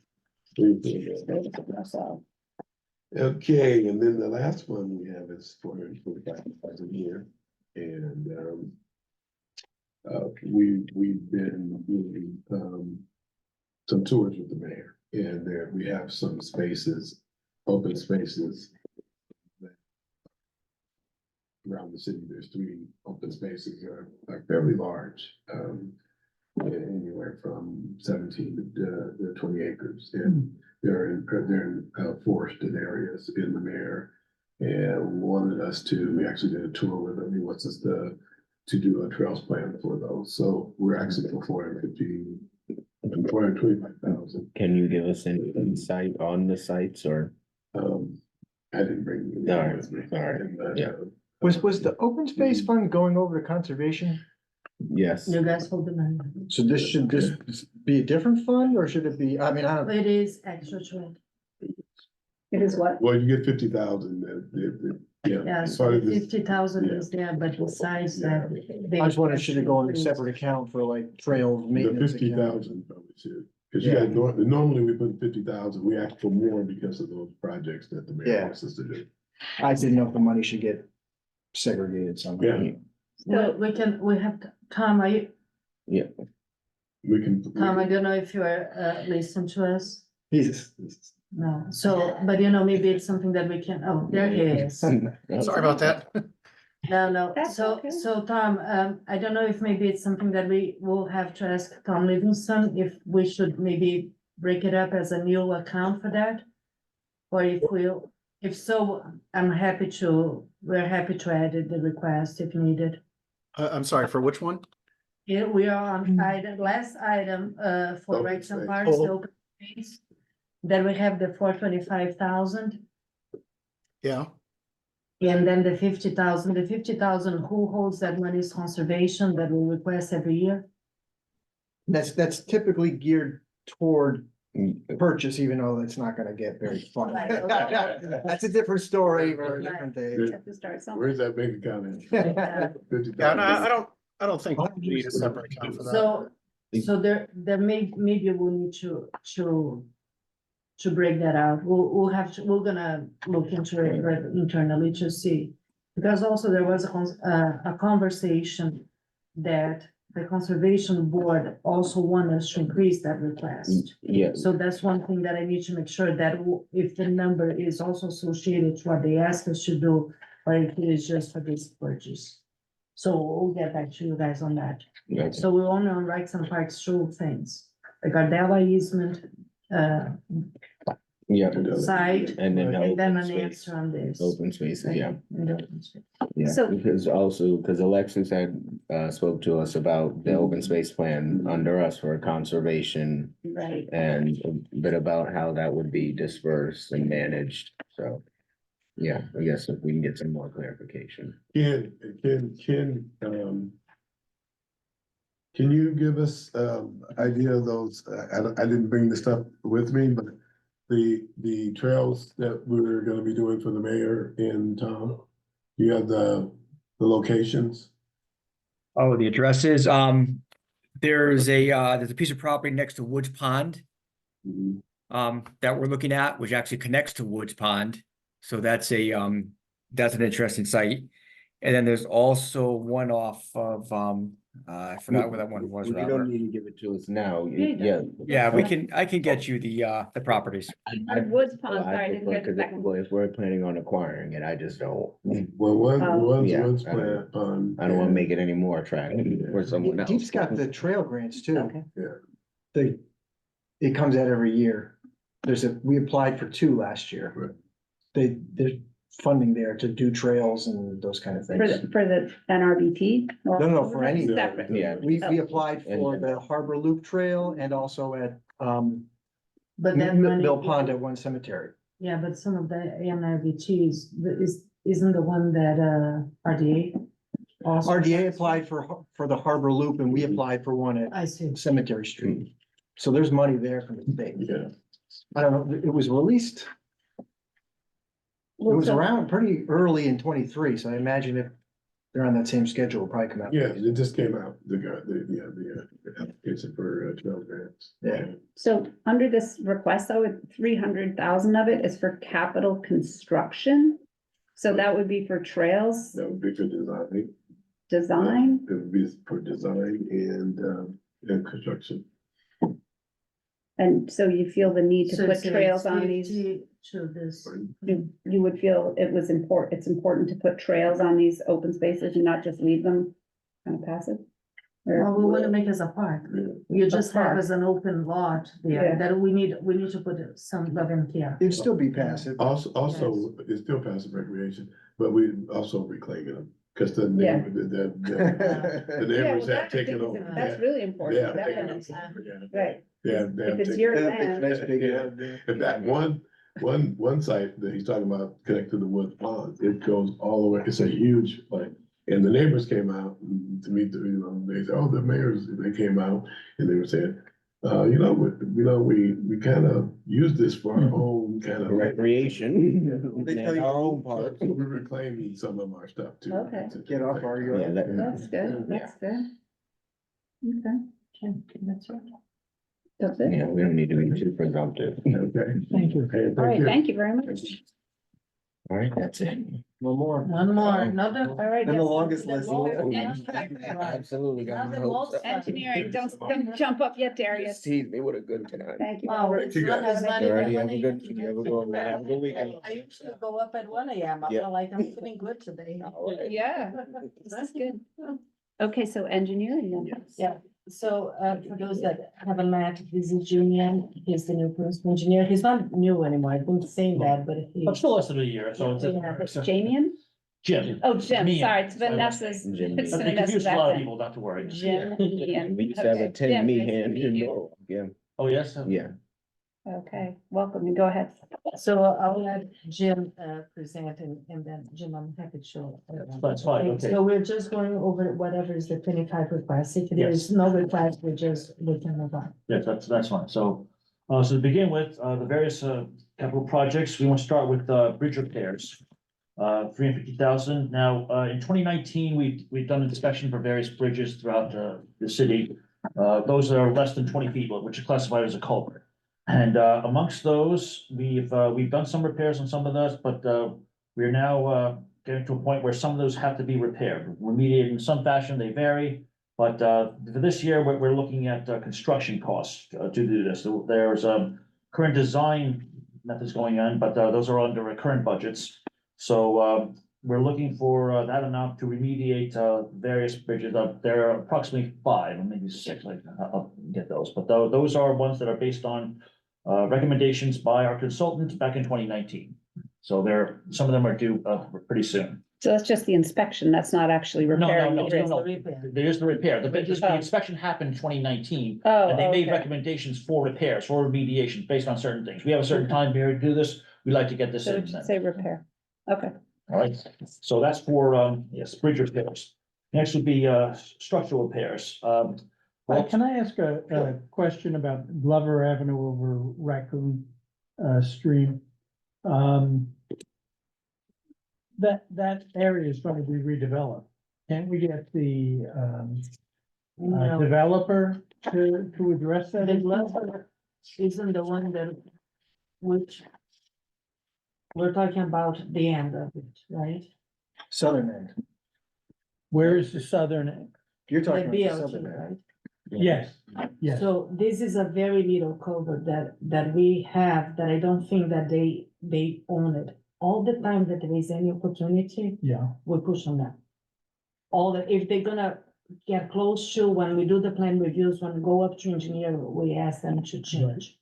S1: So,
S10: Okay, and then the last one we have is 445,000 a year, and we've been doing some tours with the mayor, and there we have some spaces, open spaces. Around the city, there's 3 open spaces that are fairly large, anywhere from 17 to 20 acres, and they're in forested areas in the mayor. And wanted us to, we actually did a tour with them, he wants us to do a trails plan for those, so we're actually for 425,000.
S2: Can you give us any insight on the sites or?
S10: I didn't bring.
S2: All right, all right, yeah.
S12: Was the open space fund going over to conservation?
S2: Yes.
S5: You guys hold the money.
S12: So should this be a different fund or should it be, I mean, I don't.
S5: It is extra trade.
S1: it is what?
S10: Well, you get 50,000, yeah.
S5: Yeah,
S10: as
S5: so
S10: part of this-
S5: 50,000
S10: yeah.
S5: is there, but besides that.
S12: I just wondered, should it go in a separate account for like trails
S10: The
S12: maintenance? account?
S10: 50,000 probably should, because you
S12: Yeah.
S10: guys, normally we put 50,000, we ask for more because of those projects that the mayor
S12: Yeah.
S10: wants us to do.
S12: I didn't know if the money should get segregated somehow.
S10: Yeah.
S5: We have, Tom,
S10: We can.
S5: Tom, I don't know if you are, listening to us.
S12: Jesus.
S5: No, so, but you know, maybe it's something that we can, oh, there he is.
S9: Sorry about that.
S5: No,
S1: That's
S5: so,
S1: okay.
S5: so Tom, I don't know if maybe it's something that we will have to ask Tom Livingston, if we should maybe break it up as a new account for that. Or if so, we're happy to add the request if needed.
S9: I'm sorry, for which one?
S5: Here we are on last item, for
S10: Open
S5: rights and
S10: space.
S5: parks, the
S9: Oh.
S5: open space. Then we have the 425,000.
S9: Yeah.
S5: And then the 50,000, who holds that money is conservation that we request every year?
S12: That's typically geared toward purchase, even though it's not gonna get very fun. That's a different story for a different day.
S1: Have to start somewhere.
S10: Where's that bank account in?
S5: Yeah.
S10: 50,000.
S9: Yeah, I don't think we need a separate account for that.
S5: So there maybe we'll need to break that out. We're gonna look into it right internally to see. Because also there was a conversation that the conservation board also want us to increase that request.
S2: Yeah,
S5: So that's one thing that I need to make sure that if the number is also associated to what they ask us to do, or if it is just for this purchase. So we'll get back to you guys on that.
S2: okay.
S5: So we want to write some parks two things, the Gardella easement,
S2: Yeah.
S5: side,
S2: And then.
S5: and then
S2: open
S5: an
S2: space.
S5: answer on this.
S2: Open spaces, yeah.
S5: And the open space.
S2: Yeah,
S1: So-
S2: because also, because Alexis had spoke to us about the open space plan under us for conservation
S1: Right.
S2: and a bit about how that would be dispersed and managed, so. Yeah, I guess if we can get some more clarification.
S10: Can you give us, idea of those, I didn't bring the stuff with me, but the trails that we're gonna be doing for the mayor in town? You have the locations?
S13: Oh, the addresses, there's a piece of property next to Woods Pond, that we're looking at, which actually connects to Woods Pond. So that's an interesting site. And then there's also one off of, I forgot where that one was,
S2: You don't
S13: Robert.
S2: need to give it to us now,
S1: Yeah,
S2: yeah.
S13: Yeah, I can get you the properties.
S1: Woods Pond,
S2: Well,
S1: sorry, I didn't get the second.
S2: Well, if we're planning on acquiring it, I just don't,
S10: Well,
S2: Yeah,
S10: one's
S2: I don't-
S10: on.
S2: I don't wanna make it any more attractive for someone else.
S12: Deep's got the trail grants too.
S1: Okay.
S12: It comes out every year. We applied for 2 last year.
S10: Right.
S12: There's funding there to do trails and those kind of
S1: For
S12: things.
S1: the NRBT? or-
S12: No, for any-
S1: Separate.
S2: Yeah.
S12: We applied for the Harbor Loop Trail and also at,
S5: But then money.
S12: Mill Pond at One Cemetery.
S5: Yeah, but some of the NRBTs, isn't the one that, RDA? also-
S12: RDA applied for the Harbor Loop and we applied for one at
S5: I see.
S12: Cemetery Street. So there's money there from the state.
S10: Yeah.
S12: I don't know, it was released, it was around pretty early in 23, so I imagine if they're on that same schedule, it'll probably come out.
S10: Yeah, it just came out, the application for trail grants.
S12: Yeah.
S1: So under this request, though, 300,000 of it is for capital construction. So that would be for trails
S10: That would be for design.
S1: design.
S10: It would be for design and construction.
S1: And so you feel the need to
S5: So
S1: put
S5: it's a
S1: trails on these,
S5: safety To this.
S1: you would feel it's important to put trails on these open spaces and not just leave them kind of passive? Or-
S5: Well, we want to make it as a park. You just have as an open lot
S1: Yeah.
S5: there, that we need to put some love and care.
S12: It'd still be passive.
S10: Also, it's still passive recreation, but we also reclaiming them, because the
S1: Yeah.
S10: neighbor, the
S1: Yeah, well,
S10: neighbors have
S1: that I think
S10: taken
S1: is-
S10: over.
S1: That's really
S10: Yeah,
S1: important.
S10: they
S1: That
S10: have
S1: is-
S10: taken over, yeah.
S1: Right,
S10: Yeah. they have
S1: if it's
S10: taken-
S1: your
S12: Nice
S1: land,
S12: big.
S10: Yeah. In fact, one site that he's talking about connected to the Wood Pond, it goes all the way, it's a huge, like, and the neighbors came out to meet, they said, oh, the mayors, they came out and they were saying, we kind of use this for our own kind of.
S2: Recreation.
S12: They tell you-
S2: Our own park.
S10: So we're reclaiming some of our stuff too.
S1: Okay.
S12: Get off our yard.
S2: Yeah,
S1: that's good, that's good. Okay, that's right. That's it.
S2: Yeah, we don't need to be too presumptive.
S10: Okay.
S4: Thank you.
S10: Okay,
S1: All right,
S10: you.
S1: thank you very much.
S2: All right, that's it.
S12: One more.
S5: One more, another.
S1: All right.
S12: And the
S1: yes,
S12: longest
S1: the
S12: list.
S1: most-
S2: Absolutely got my hopes up.
S1: Engineering, don't jump up yet, Darius.
S2: Just tease me with a good tonight.
S1: Thank you.
S5: Oh,
S1: Robert.
S5: it's not as
S2: All
S5: many.
S2: right, have a good weekend.
S5: I usually go up at 1 AM. I
S2: Yeah.
S5: feel like I'm feeling good today.
S2: All right.
S1: Yeah, this is good. Okay, so engineering then.
S5: Yeah, so for those that haven't met, this is Julian, he's the new principal engineer, he's not new anymore, I've been saying that, but he.
S11: But still less than a year, so it's.
S1: Yeah, it's Jamian?
S11: Jim.
S1: Oh, Jim,
S11: Meehan.
S1: sorry, it's Vanessa's.
S2: Jim.
S1: it's
S11: I think
S1: Vanessa's
S11: confused a lot of
S1: accent.
S11: people, not to worry.
S1: Jim. Meehan.
S2: We used to have
S1: Okay,
S2: a 10
S1: Jim,
S2: me
S1: nice to
S2: hand,
S1: meet you.
S2: yeah,
S11: Oh, yes?
S2: yeah.
S1: Okay, welcome, and go ahead.
S5: So I'll let Jim present and then Jim, I'm happy to show.
S11: That's fine, okay.
S5: So we're just going over whatever is the 25 request, if there is no request, we can move on.
S11: Yes, that's fine. So to begin with, the various capital projects, we want to start with bridge repairs. 350,000. Now, in 2019, we've done inspection for various bridges throughout the city. Those that are less than 20 feet, which are classified as a culvert. And amongst those, we've done some repairs on some of those, but we're now getting to a point where some of those have to be repaired, remediated in some fashion. They vary, But for this year, we're looking at construction costs to do this. There's current design methods going on, but those are under current budgets. So we're looking for that amount to remediate various bridges. There are approximately 5 or maybe 6. I'll get those, but those are ones that are based on recommendations by our consultant back in 2019. So some of them are due pretty soon.
S1: So that's just the inspection, that's not actually repairing the bridge.
S11: No. There's the repair. The inspection happened in 2019.
S1: Oh,
S11: And they made
S1: okay.
S11: recommendations for repairs, for remediation based on certain things. We have a certain time period to do this. We like to get this
S1: So
S11: in.
S1: it should say repair, okay.
S11: All right, so that's for, yes, bridge repairs. Next would be, structural repairs.
S4: Can I ask a question about Glover Avenue over Raccoon Stream? That area is going to be redeveloped. Can't we get the
S5: No,
S4: developer to address that?
S5: the
S4: issue?
S5: Glover isn't the one that, which we're talking about the end of it, right?
S12: Southern end.
S4: Where is the southern end?
S12: You're
S5: The
S12: talking about the
S5: BLT,
S12: southern end.
S5: right?
S4: Yes, yes.
S5: So this is a very little culvert that we have, that I don't think that they own it. All the time that there is any opportunity,
S4: Yeah,
S5: we push on that. If they're gonna get close to, when we do the plan reviews, when we go up to engineer, we ask them to change.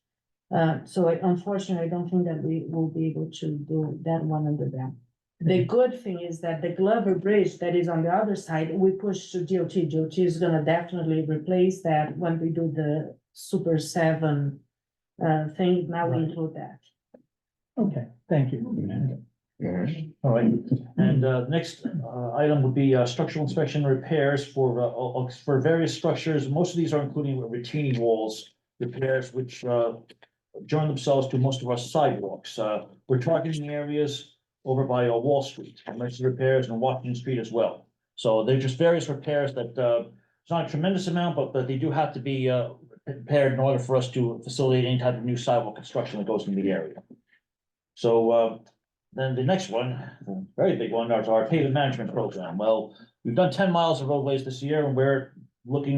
S5: So unfortunately, I don't think that we will be able to do that one under them. The good thing is that the Glover Bridge that is on the other side, we push to DOT. DOT is gonna definitely replace that when we do the Super 7 thing, now we
S4: Right.
S5: include that.
S4: okay, thank you.
S2: Mhm.
S11: All right, and next item would be structural inspection and repairs for various structures. Most of these are including retaining walls repairs, which join themselves to most of our sidewalks. We're targeting areas over by Wall Street, emergency repairs, and Washington Street as well. So they're just various repairs that it's not a tremendous amount, but they do have to be prepared in order for us to facilitate any type of new sidewalk construction that goes in the area. So then the next one, the very big one, is our pavement management program. Well, we've done 10 miles of roadways this year, and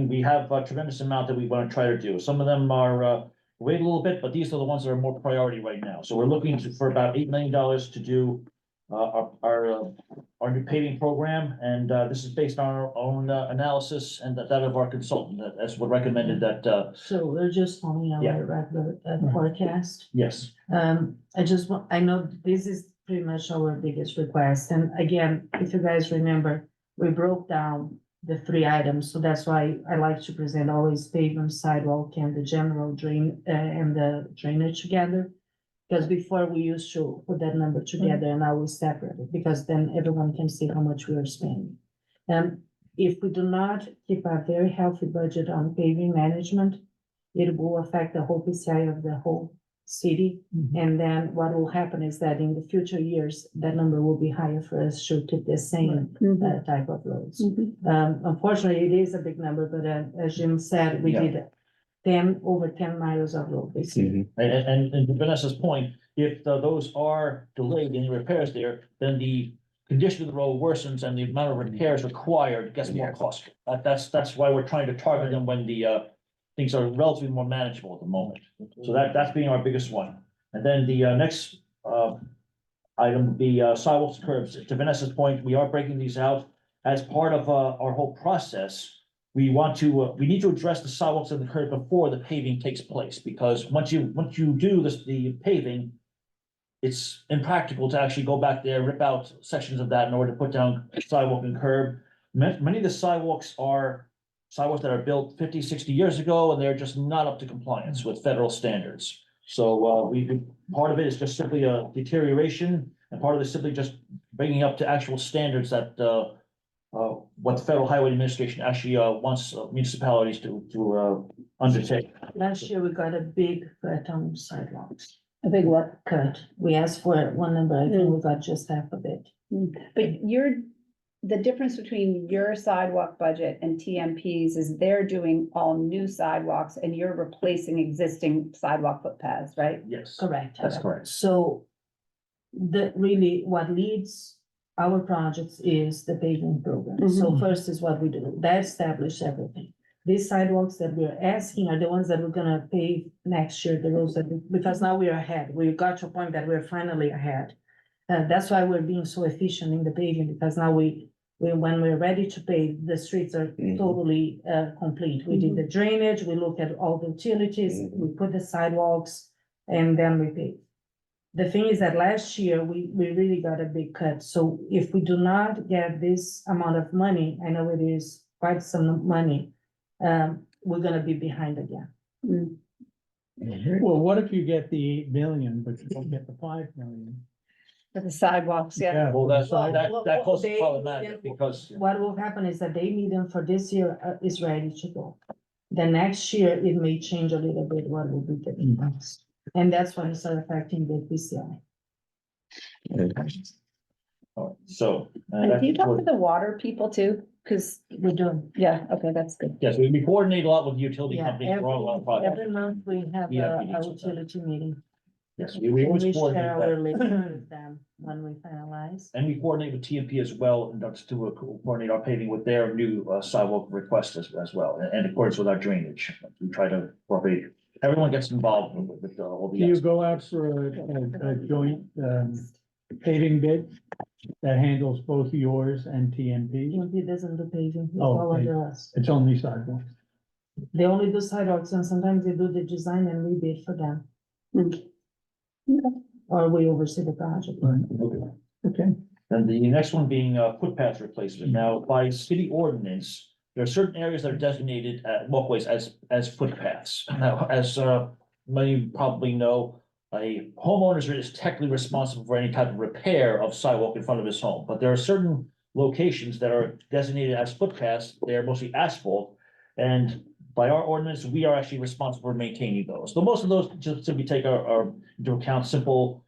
S11: we have a tremendous amount that we want to try to do. Some of them are wait a little bit, but these are the ones that are more priority right now. So we're looking for about $8 million to do our new paving program, and this is based on our own analysis and that of our consultant. That's what recommended that,
S5: So we're just following
S11: Yeah.
S5: our regular forecast.
S11: yes.
S5: I know this is pretty much our biggest request, and again, if you guys remember, we broke down the 3 items, so that's why I like to present always pavement, sidewalk, and the general drain, and the drainage together. Because before we used to put that number together and now we separate it, because then everyone can see how much we are spending. And if we do not keep a very healthy budget on paving management, it will affect the whole PCI of the whole city. And then what will happen is that in the future years, that number will be higher for us to keep the same type of roads. Unfortunately, it is a big number, but as Jim said, we
S11: Yeah.
S5: did over 10 miles of road this year.
S2: Mhm.
S11: And to Vanessa's point, if those are delayed in repairs there, then the condition of the road worsens and the amount of repairs required gets more costly. That's why we're trying to target them when the things are relatively more manageable at the moment. So that's being our biggest one. And then the next item would be sidewalks and curbs. To Vanessa's point, we are breaking these out as part of our whole process. We need to address the sidewalks and the curb before the paving takes place, because once you do the paving, it's impractical to actually go back there, rip out sections of that in order to put down sidewalk and curb. Many of the sidewalks are sidewalks that are built 50, 60 years ago, and they're just not up to compliance with federal standards. So part of it is just simply a deterioration, and part of it is simply just bringing up to actual standards that what the Federal Highway Administration actually wants municipalities to undertake.
S5: Last year, we got a big cut on sidewalks.
S1: A big what?
S5: Cut. We asked for one number, I think we got just half of it.
S1: But the difference between your sidewalk budget and TMP's is they're doing all new sidewalks and you're replacing existing sidewalk footpaths, right?
S11: Yes.
S5: Correct.
S11: That's correct.
S5: So really what leads our projects is the paving program. So first is what we do, that establishes everything. These sidewalks that we're asking are the ones that we're gonna pave next year, the roads that, because now we are ahead. We got to a point that we're finally ahead. That's why we're being so efficient in the paving, because now when we're ready to pave, the streets are totally complete. We did the drainage, we look at all the utilities, we put the sidewalks, and then we pave. The thing is that last year, we really got a big cut, so if we do not get this amount of money, I know it is quite some money, we're gonna be behind again.
S4: Well, what if you get the 8 million, but you don't get the 5 million?
S1: For the sidewalks, yeah.
S11: Well, that causes
S5: They-
S11: problematic because.
S5: What will happen is that they need them for this year is ready to go. The next year, it may change a little bit what will be the impacts. And that's what is affecting the PCI.
S11: Alright, so.
S1: And do you talk to the water people too? Cause,
S5: We're doing,
S1: yeah, okay, that's good.
S11: Yes, we coordinate a lot with utility
S5: yeah,
S11: companies for all our
S5: every
S11: projects.
S5: month we have
S11: Yeah,
S5: a
S11: meetings with them.
S5: utility meeting.
S11: Yes, we
S5: And
S11: always
S5: we share
S11: coordinate
S5: our
S11: that.
S5: list with them when we finalize.
S11: And we coordinate with TMP as well, and that's to coordinate our paving with their new sidewalk requests as well, and of course with our drainage. We try to coordinate, everyone gets involved with all the.
S4: Do you go out for a joint paving bid that handles both yours and TMP?
S5: TMP doesn't do paving, it's
S4: Oh,
S5: all
S4: okay.
S5: under us.
S4: It's only sidewalks.
S5: They only do sidewalks and sometimes they do the design and we bid for them. Or we oversee the project.
S11: Okay.
S4: Okay.
S11: And the next one being footpath replacement. Now, by city ordinance, there are certain areas that are designated walkways as footpaths. Now, as many probably know, a homeowner is technically responsible for any type of repair of sidewalk in front of his home, but there are certain locations that are designated as footpaths. They're mostly asphalt, and by our ordinance, we are actually responsible for maintaining those. So most of those just simply take our into account simple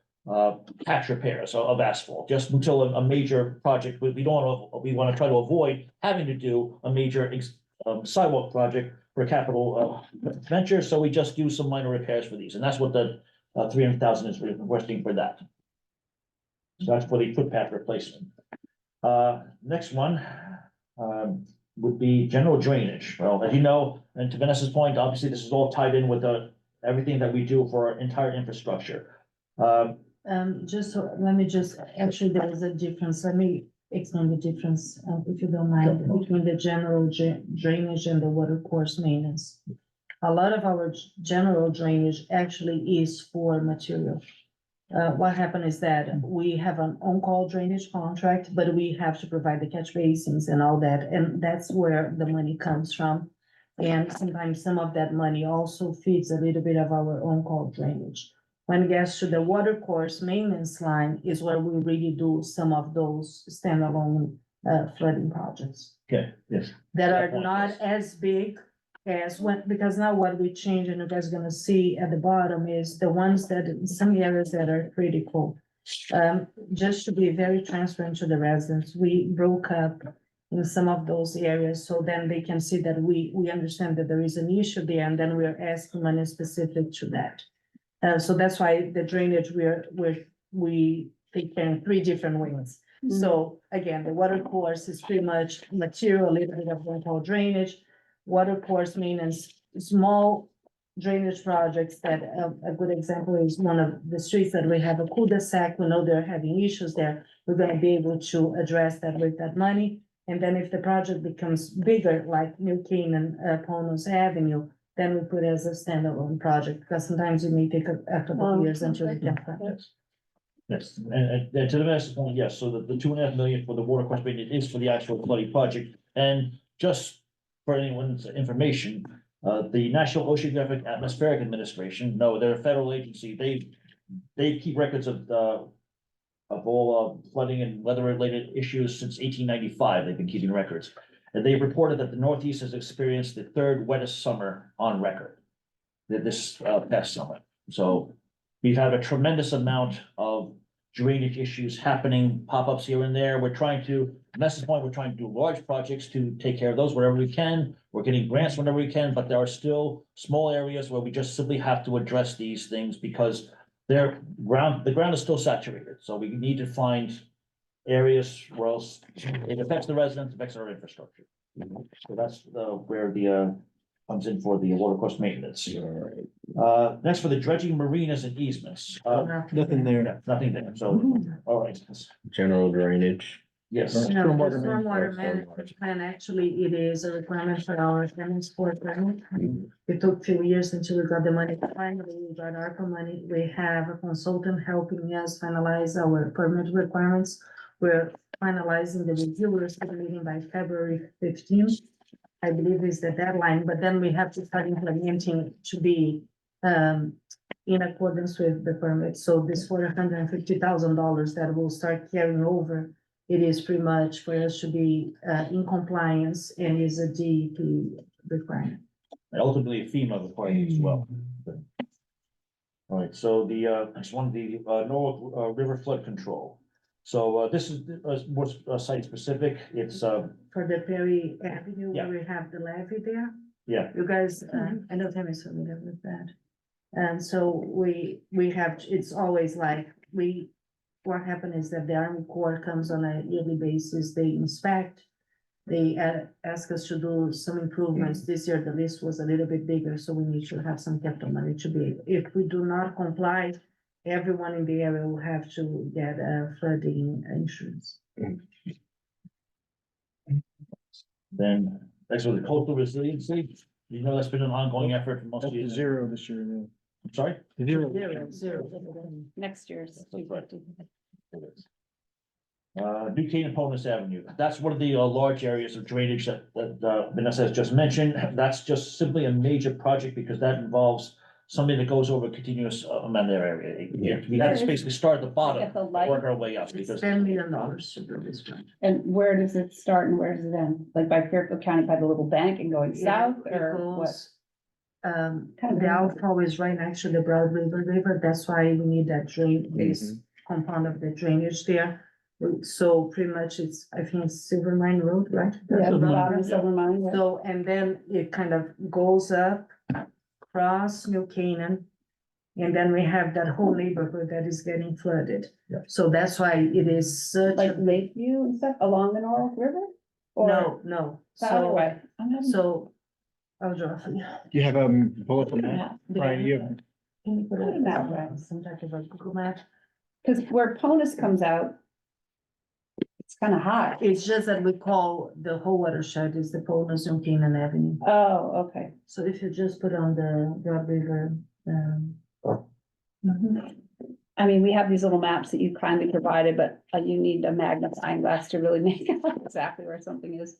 S11: patch repairs of asphalt, just until a major project, we want to try to avoid having to do a major sidewalk project for a capital venture, so we just do some minor repairs for these, and that's what the 300,000 is requesting for that. So that's for the footpath replacement. Next one would be general drainage. Well, as you know, and to Vanessa's point, obviously this is all tied in with everything that we do for our entire infrastructure.
S5: Let me actually, there is a difference, let me explain the difference, if you don't mind, between the general drainage and the water course maintenance. A lot of our general drainage actually is for material. What happened is that we have an on-call drainage contract, but we have to provide the catch basins and all that, and that's where the money comes from. And sometimes some of that money also feeds a little bit of our on-call drainage. When it gets to the water course maintenance line is where we really do some of those standalone flooding projects
S11: Okay, yes.
S5: that are
S11: Good point,
S5: not
S11: yes.
S5: as big as because now what we change, and you guys are gonna see at the bottom is the ones that, some areas that are critical. Just to be very transparent to the residents, we broke up in some of those areas, so then they can see that we understand that there is an issue there, and then we're asking money specific to that. So that's why the drainage, we take care in 3 different ways. So again, the water course is pretty much material, a little bit of what we call drainage. Water course maintenance, small drainage projects that, a good example is one of the streets that we have a cul-de-sac, we know they're having issues there. We're gonna be able to address that with that money. And then if the project becomes bigger, like New Canaan, Ponos Avenue, then we put it as a standalone project, because sometimes it may take a couple of years until we get that.
S11: Yes. Yes, and to the master's point, yes, so the 2.5 million for the water course maintenance is for the actual flooding project. And just for anyone's information, the National Oceanographic Atmospheric Administration, no, they're a federal agency, they keep records of all flooding and weather-related issues since 1895, they've been keeping records. And they reported that the Northeast has experienced the 3rd wettest summer on record this past summer. So we've had a tremendous amount of drainage issues happening, pop-ups here and there. We're trying to, Vanessa's point, we're trying to do large projects to take care of those wherever we can. We're getting grants whenever we can, but there are still small areas where we just simply have to address these things because the ground is still saturated. So we need to find areas where else it affects the residents, affects our infrastructure. So that's where the comes in for the water course maintenance. Next for the dredging marinas and easements.
S12: Nothing there.
S11: Yeah, nothing there, so, all right,
S2: General drainage.
S11: yes.
S5: No, the
S12: Stormwater
S5: stormwater
S2: management.
S5: management plan, actually, it is a requirement for our transport permit. It took a few years until we got the money. Finally, we got ARPA money. We have a consultant helping us finalize our permit requirements. We're finalizing the review. We're submitting by February 15th. I believe is the deadline, but then we have to start implementing to be in accordance with the permit. So this $450,000 that will start carrying over, it is pretty much for us to be in compliance and is a DEP requirement.
S11: And ultimately FEMA requirement as well. All right, so the next one, the North River Flood Control. So this is more site specific. It's
S5: For the Perry Avenue,
S11: Yeah.
S5: where we have the levee there.
S11: yeah,
S5: You guys, I know Tim is familiar with that. And so we have, it's always like, what happened is that the Army Corps comes on a yearly basis, they inspect. They ask us to do some improvements. This year, the list was a little bit bigger, so we need to have some capital money to be, if we do not comply, everyone in the area will have to get a flooding insurance.
S11: then next one, the coastal resiliency. You know, that's been an ongoing effort for most
S12: Up to
S11: years.
S12: zero this year,
S11: I'm sorry?
S12: Zero.
S5: Zero.
S1: Next year's 250.
S11: New Canaan Ponus Avenue, that's one of the large areas of drainage that Vanessa has just mentioned. That's just simply a major project because that involves something that goes over a continuous amount of their area. We have to basically start at the bottom,
S1: At the light.
S11: work our way up because
S5: $10 million to build this project.
S1: And where does it start and where does it end? Like by Fairfield County, by the little bank and going south
S5: It
S1: or what?
S5: goes, the outfall is right next to the Broad River, that's why we need that drain, this compound of the drainage there. So pretty much it's, I think it's Silver Mine Road, right?
S1: Yeah, the
S11: Silver Mine.
S1: bottom of Silver Mine, yeah.
S5: So, and then it kind of goes up, across New Canaan. And then we have that whole neighborhood that is getting flooded.
S11: Yeah.
S5: So that's why it is such
S1: Like
S5: a,
S1: Lakeview and stuff along the North River? Or
S5: no,
S1: the other
S5: so,
S1: way?
S5: so. I'll draw for you.
S12: You have bullet on that, right? You have,
S5: Can you put
S1: Put
S5: it
S1: it that
S5: that
S1: way.
S5: way, some type of a Google map?
S1: Cause where Ponus comes out, it's kind of high.
S5: It's just that we call the whole watershed is the Ponus and Canaan Avenue.
S1: Oh, okay.
S5: So if you just put on the Broad River,
S1: I mean, we have these little maps that you kindly provided, but you need a magnifying glass to really make out exactly where something is.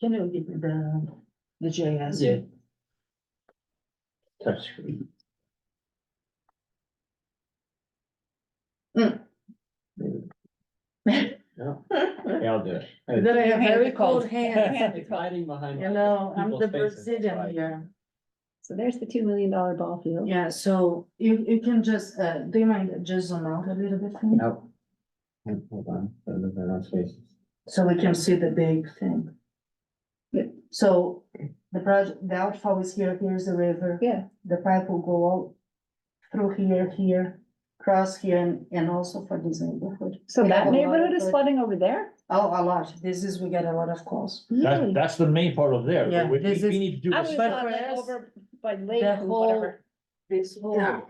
S5: can you give me the GIS?
S6: Yeah.
S2: Yeah, I'll do it.
S5: That I have very cold
S1: Hands.
S5: hands.
S6: Hiding behind.
S5: You know, I'm the Brazilian here.
S1: So there's the $2 million ball field.
S5: Yeah, so you can just, do you mind just zoom out a little bit for me?
S2: No. Hold on, they're not spaces.
S5: So we can see the big thing. So the project, the outfall is here, here's the river.
S1: Yeah.
S5: The pipe will go all through here, cross here, and also for this neighborhood.
S1: So
S5: We have
S1: that
S5: a lot
S1: neighborhood
S5: of
S1: is flooding over there?
S5: Oh, a lot. We get a lot of calls.
S1: Really?
S11: that's the main part of there.
S5: Yeah,
S11: We
S5: this is-
S11: need to do
S1: I
S11: this.
S1: was
S5: But
S1: thought
S5: for
S1: like
S5: us,
S1: over by Lake
S5: The
S1: and
S5: whole,
S1: whatever.
S5: this whole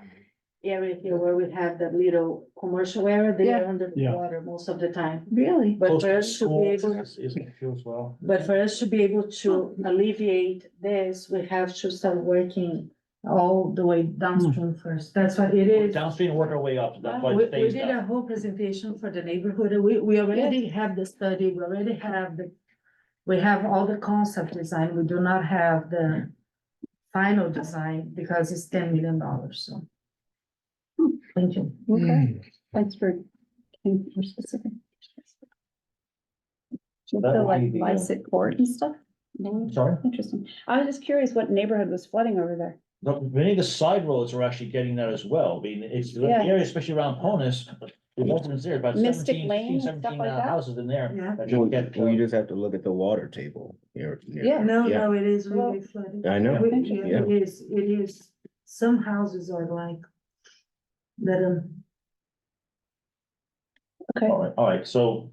S5: area here where we have that little commercial area, they are under the
S4: Yeah.
S5: water most of the time.
S1: Really?
S5: But
S11: Close
S5: for
S11: to
S5: us to be able,
S11: schools is an issue as well.
S5: but for us to be able to alleviate this, we have to start working all the way downstream first. That's what it is.
S11: Downstream, work our way up. That's why
S5: We,
S11: it
S5: we
S11: stays
S5: did
S11: down.
S5: a whole presentation for the neighborhood. We already have the study, we already have we have all the concept design. We do not have the final design because it's $10 million, so. Thank you.
S1: Okay, thanks for being more specific. You
S11: That
S1: feel
S11: would
S1: like
S11: be the,
S1: Lycett Court and stuff? No?
S11: Sorry?
S1: Interesting. I was just curious what neighborhood was flooding over there.
S11: Many of the side roads are actually getting that as well. I mean, it's the
S1: Yeah.
S11: area, especially around Ponus, the residents there, about
S1: Mystic
S11: 17,
S1: Lane and
S11: 16,
S1: stuff
S11: 17
S1: like that?
S11: houses in there.
S5: Yeah.
S11: that just get,
S2: Well, you just have to look at the water table here.
S1: Yeah.
S5: No, it is
S1: Well,
S5: really flooding.
S2: I know,
S5: We-
S2: yeah.
S5: It is. Some houses are like let them,
S1: Okay,
S11: All right, so,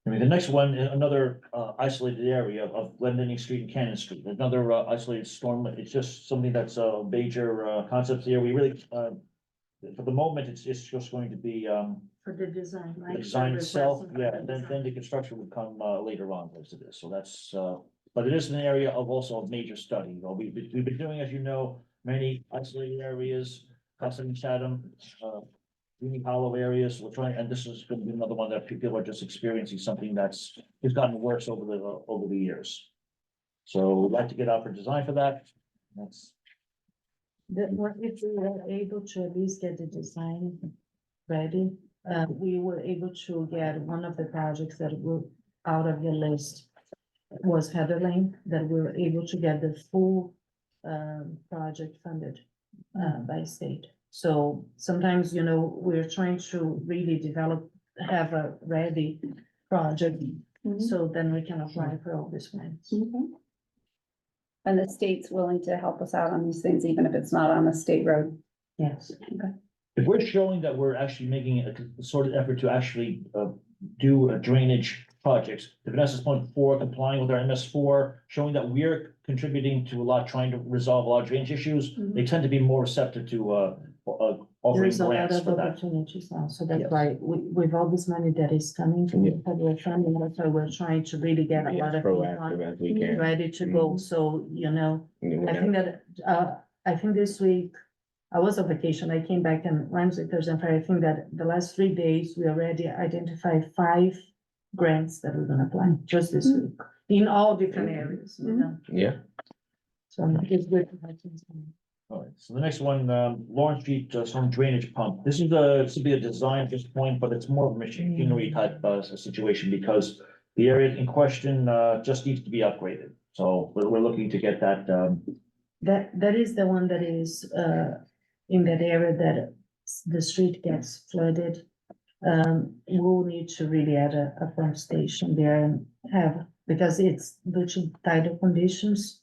S11: I mean, the next one, another isolated area of Glendinning Street and Cannon Street, another isolated storm, it's just something that's a major concept here, we really, for the moment, it's just going to be,
S5: for the design,
S11: the
S5: right?
S11: design
S5: So
S11: itself,
S5: requesting for
S11: yeah,
S5: the
S11: and then
S5: design.
S11: the construction will come later on as it is, so that's, but it is an area of also of major study, you know, we've been doing, as you know, many isolated areas, Custom Chatham, Union Hollow areas, we're trying, and this is gonna be another one that people are just experiencing something that's, has gotten worse over the years. So we'd like to get out for design for that, that's,
S5: If we were able to at least get the design ready, we were able to get one of the projects that were out of the list was Heather Lane, that we were able to get the full project funded by state. So sometimes, you know, we're trying to really develop, have a ready project, so then we can apply for all these grants.
S1: and the state's willing to help us out on these things, even if it's not on a state road.
S5: Yes.
S11: if we're showing that we're actually making a sort of effort to actually do a drainage projects, to Vanessa's point before, complying with our MS4, showing that we're contributing to a lot, trying to resolve a lot of drainage issues, they tend to be more receptive to offering
S5: There's a lot
S11: grants
S5: of
S11: for that.
S5: opportunities now, so that's
S11: Yes.
S5: why with all this money that is coming from the federal funding, that's why we're trying to really get a
S2: Be
S5: lot
S2: as
S5: of things
S2: proactive as we can.
S5: ready to go, so, you know,
S2: You
S5: I
S2: know,
S5: think that, I think this week, I was on vacation, I came back on Wednesday, Thursday, and Friday, I think that the last 3 days, we already identified 5 grants that we're gonna apply, just this week, in all different areas, you know,
S2: Yeah,
S5: so it's good to have things going.
S11: All right, so the next one, Lawrence Street, some drainage pump. This is to be a design at this point, but it's more of a machinery type situation because the area in question just needs to be upgraded. So we're looking to get that
S5: That is the one that is in that area that the street gets flooded. We'll need to really add a pump station there and have, because it's due to tidal conditions.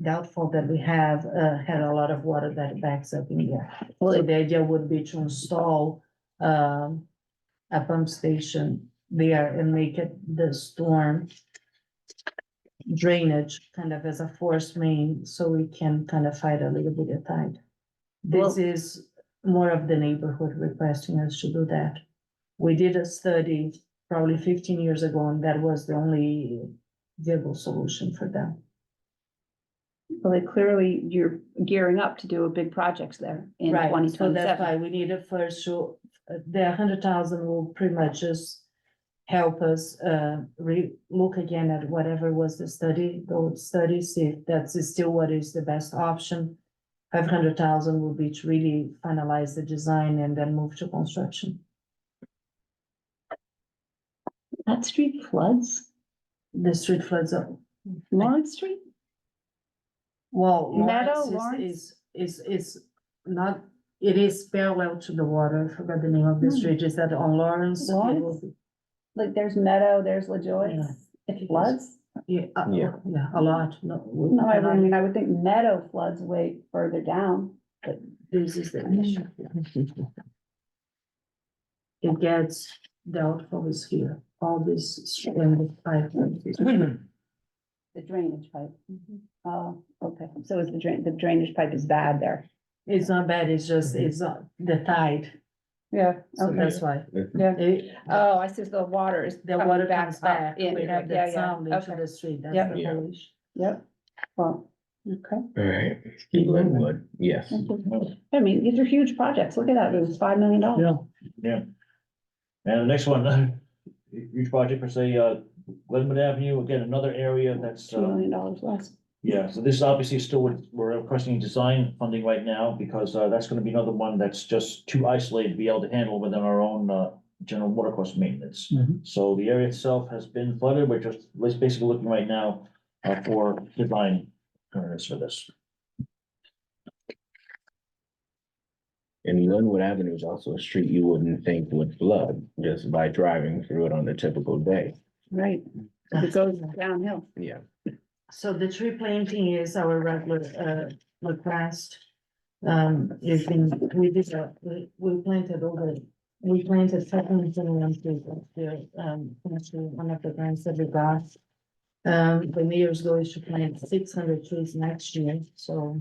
S5: Doubtful that we have had a lot of water that backs up in there. So the idea would be to install a pump station there and make it the storm drainage kind of as a force main, so we can kind of fight a little bit of tide. This is more of the neighborhood requesting us to do that. We did a study probably 15 years ago, and that was the only viable solution for them.
S1: Well, clearly you're gearing up to do a big project there in
S5: Right,
S1: twenty
S5: so that's
S1: twenty-seven.
S5: why we needed first to, the 100,000 will pretty much just help us look again at whatever was the study, those studies, see if that's still what is the best option. 500,000 will be to really finalize the design and then move to construction.
S1: That street floods,
S5: The street floods up.
S1: Lawrence Street?
S5: Well,
S1: Meadow,
S5: Lawrence is not, it is parallel to the water. I forgot the name of the street. Is that on Lawrence? It will
S1: Lawrence?
S5: be-
S1: Like there's Meadow, there's LaJoy,
S5: Yeah.
S1: it floods?
S5: Yeah,
S2: Yeah.
S5: yeah, a lot. No,
S1: No, I mean, I would think Meadow floods way further down.
S5: this is the issue. It gets dealt with here, all this and the pipe.
S1: The drainage pipe. Oh, okay, so is the drainage pipe is bad there?
S5: It's not bad, it's just, it's the tide,
S1: Yeah,
S5: so
S1: okay,
S5: that's why.
S1: yeah.
S5: It-
S1: Oh, I see, the water is.
S5: The
S1: coming
S5: water
S1: back
S5: comes
S1: up
S5: back,
S1: in.
S5: we have
S1: Yeah,
S5: that
S1: yeah,
S5: sound into
S1: okay.
S5: the street, that's
S1: Yep.
S5: the
S2: Yeah.
S5: whole issue.
S1: Yep, well, okay.
S2: all right, Glenwood, yes.
S1: I mean, these are huge projects, look at that, it was $5 million.
S11: Yeah. And the next one, huge project per se, Glenwood Avenue, again, another area that's,
S1: $2 million less.
S11: yeah, so this is obviously still, we're requesting design funding right now because that's gonna be another one that's just too isolated to be able to handle within our own general water course maintenance.
S4: Mhm.
S11: So the area itself has been flooded, we're just basically looking right now for design alternatives for this.
S2: And Glenwood Avenue is also a street you wouldn't think would flood just by driving through it on a typical day.
S1: Right, it goes downhill.
S2: Yeah,
S5: So the tree planting is our regular request. It's been, we did, we planted 521 trees last year, actually, one of the grants that we got. The mayor's goal is to plant 600 trees next year, so.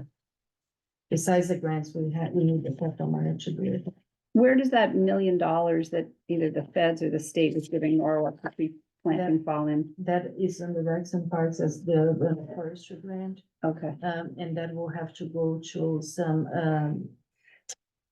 S5: Besides the grants, we need the capital money to do it.
S1: Where does that $1 million that either the feds or the state is giving Norwalk for tree planting fall in?
S5: That is in the Rex and Parks as the forestry grant.
S1: Okay,
S5: And that will have to go to some,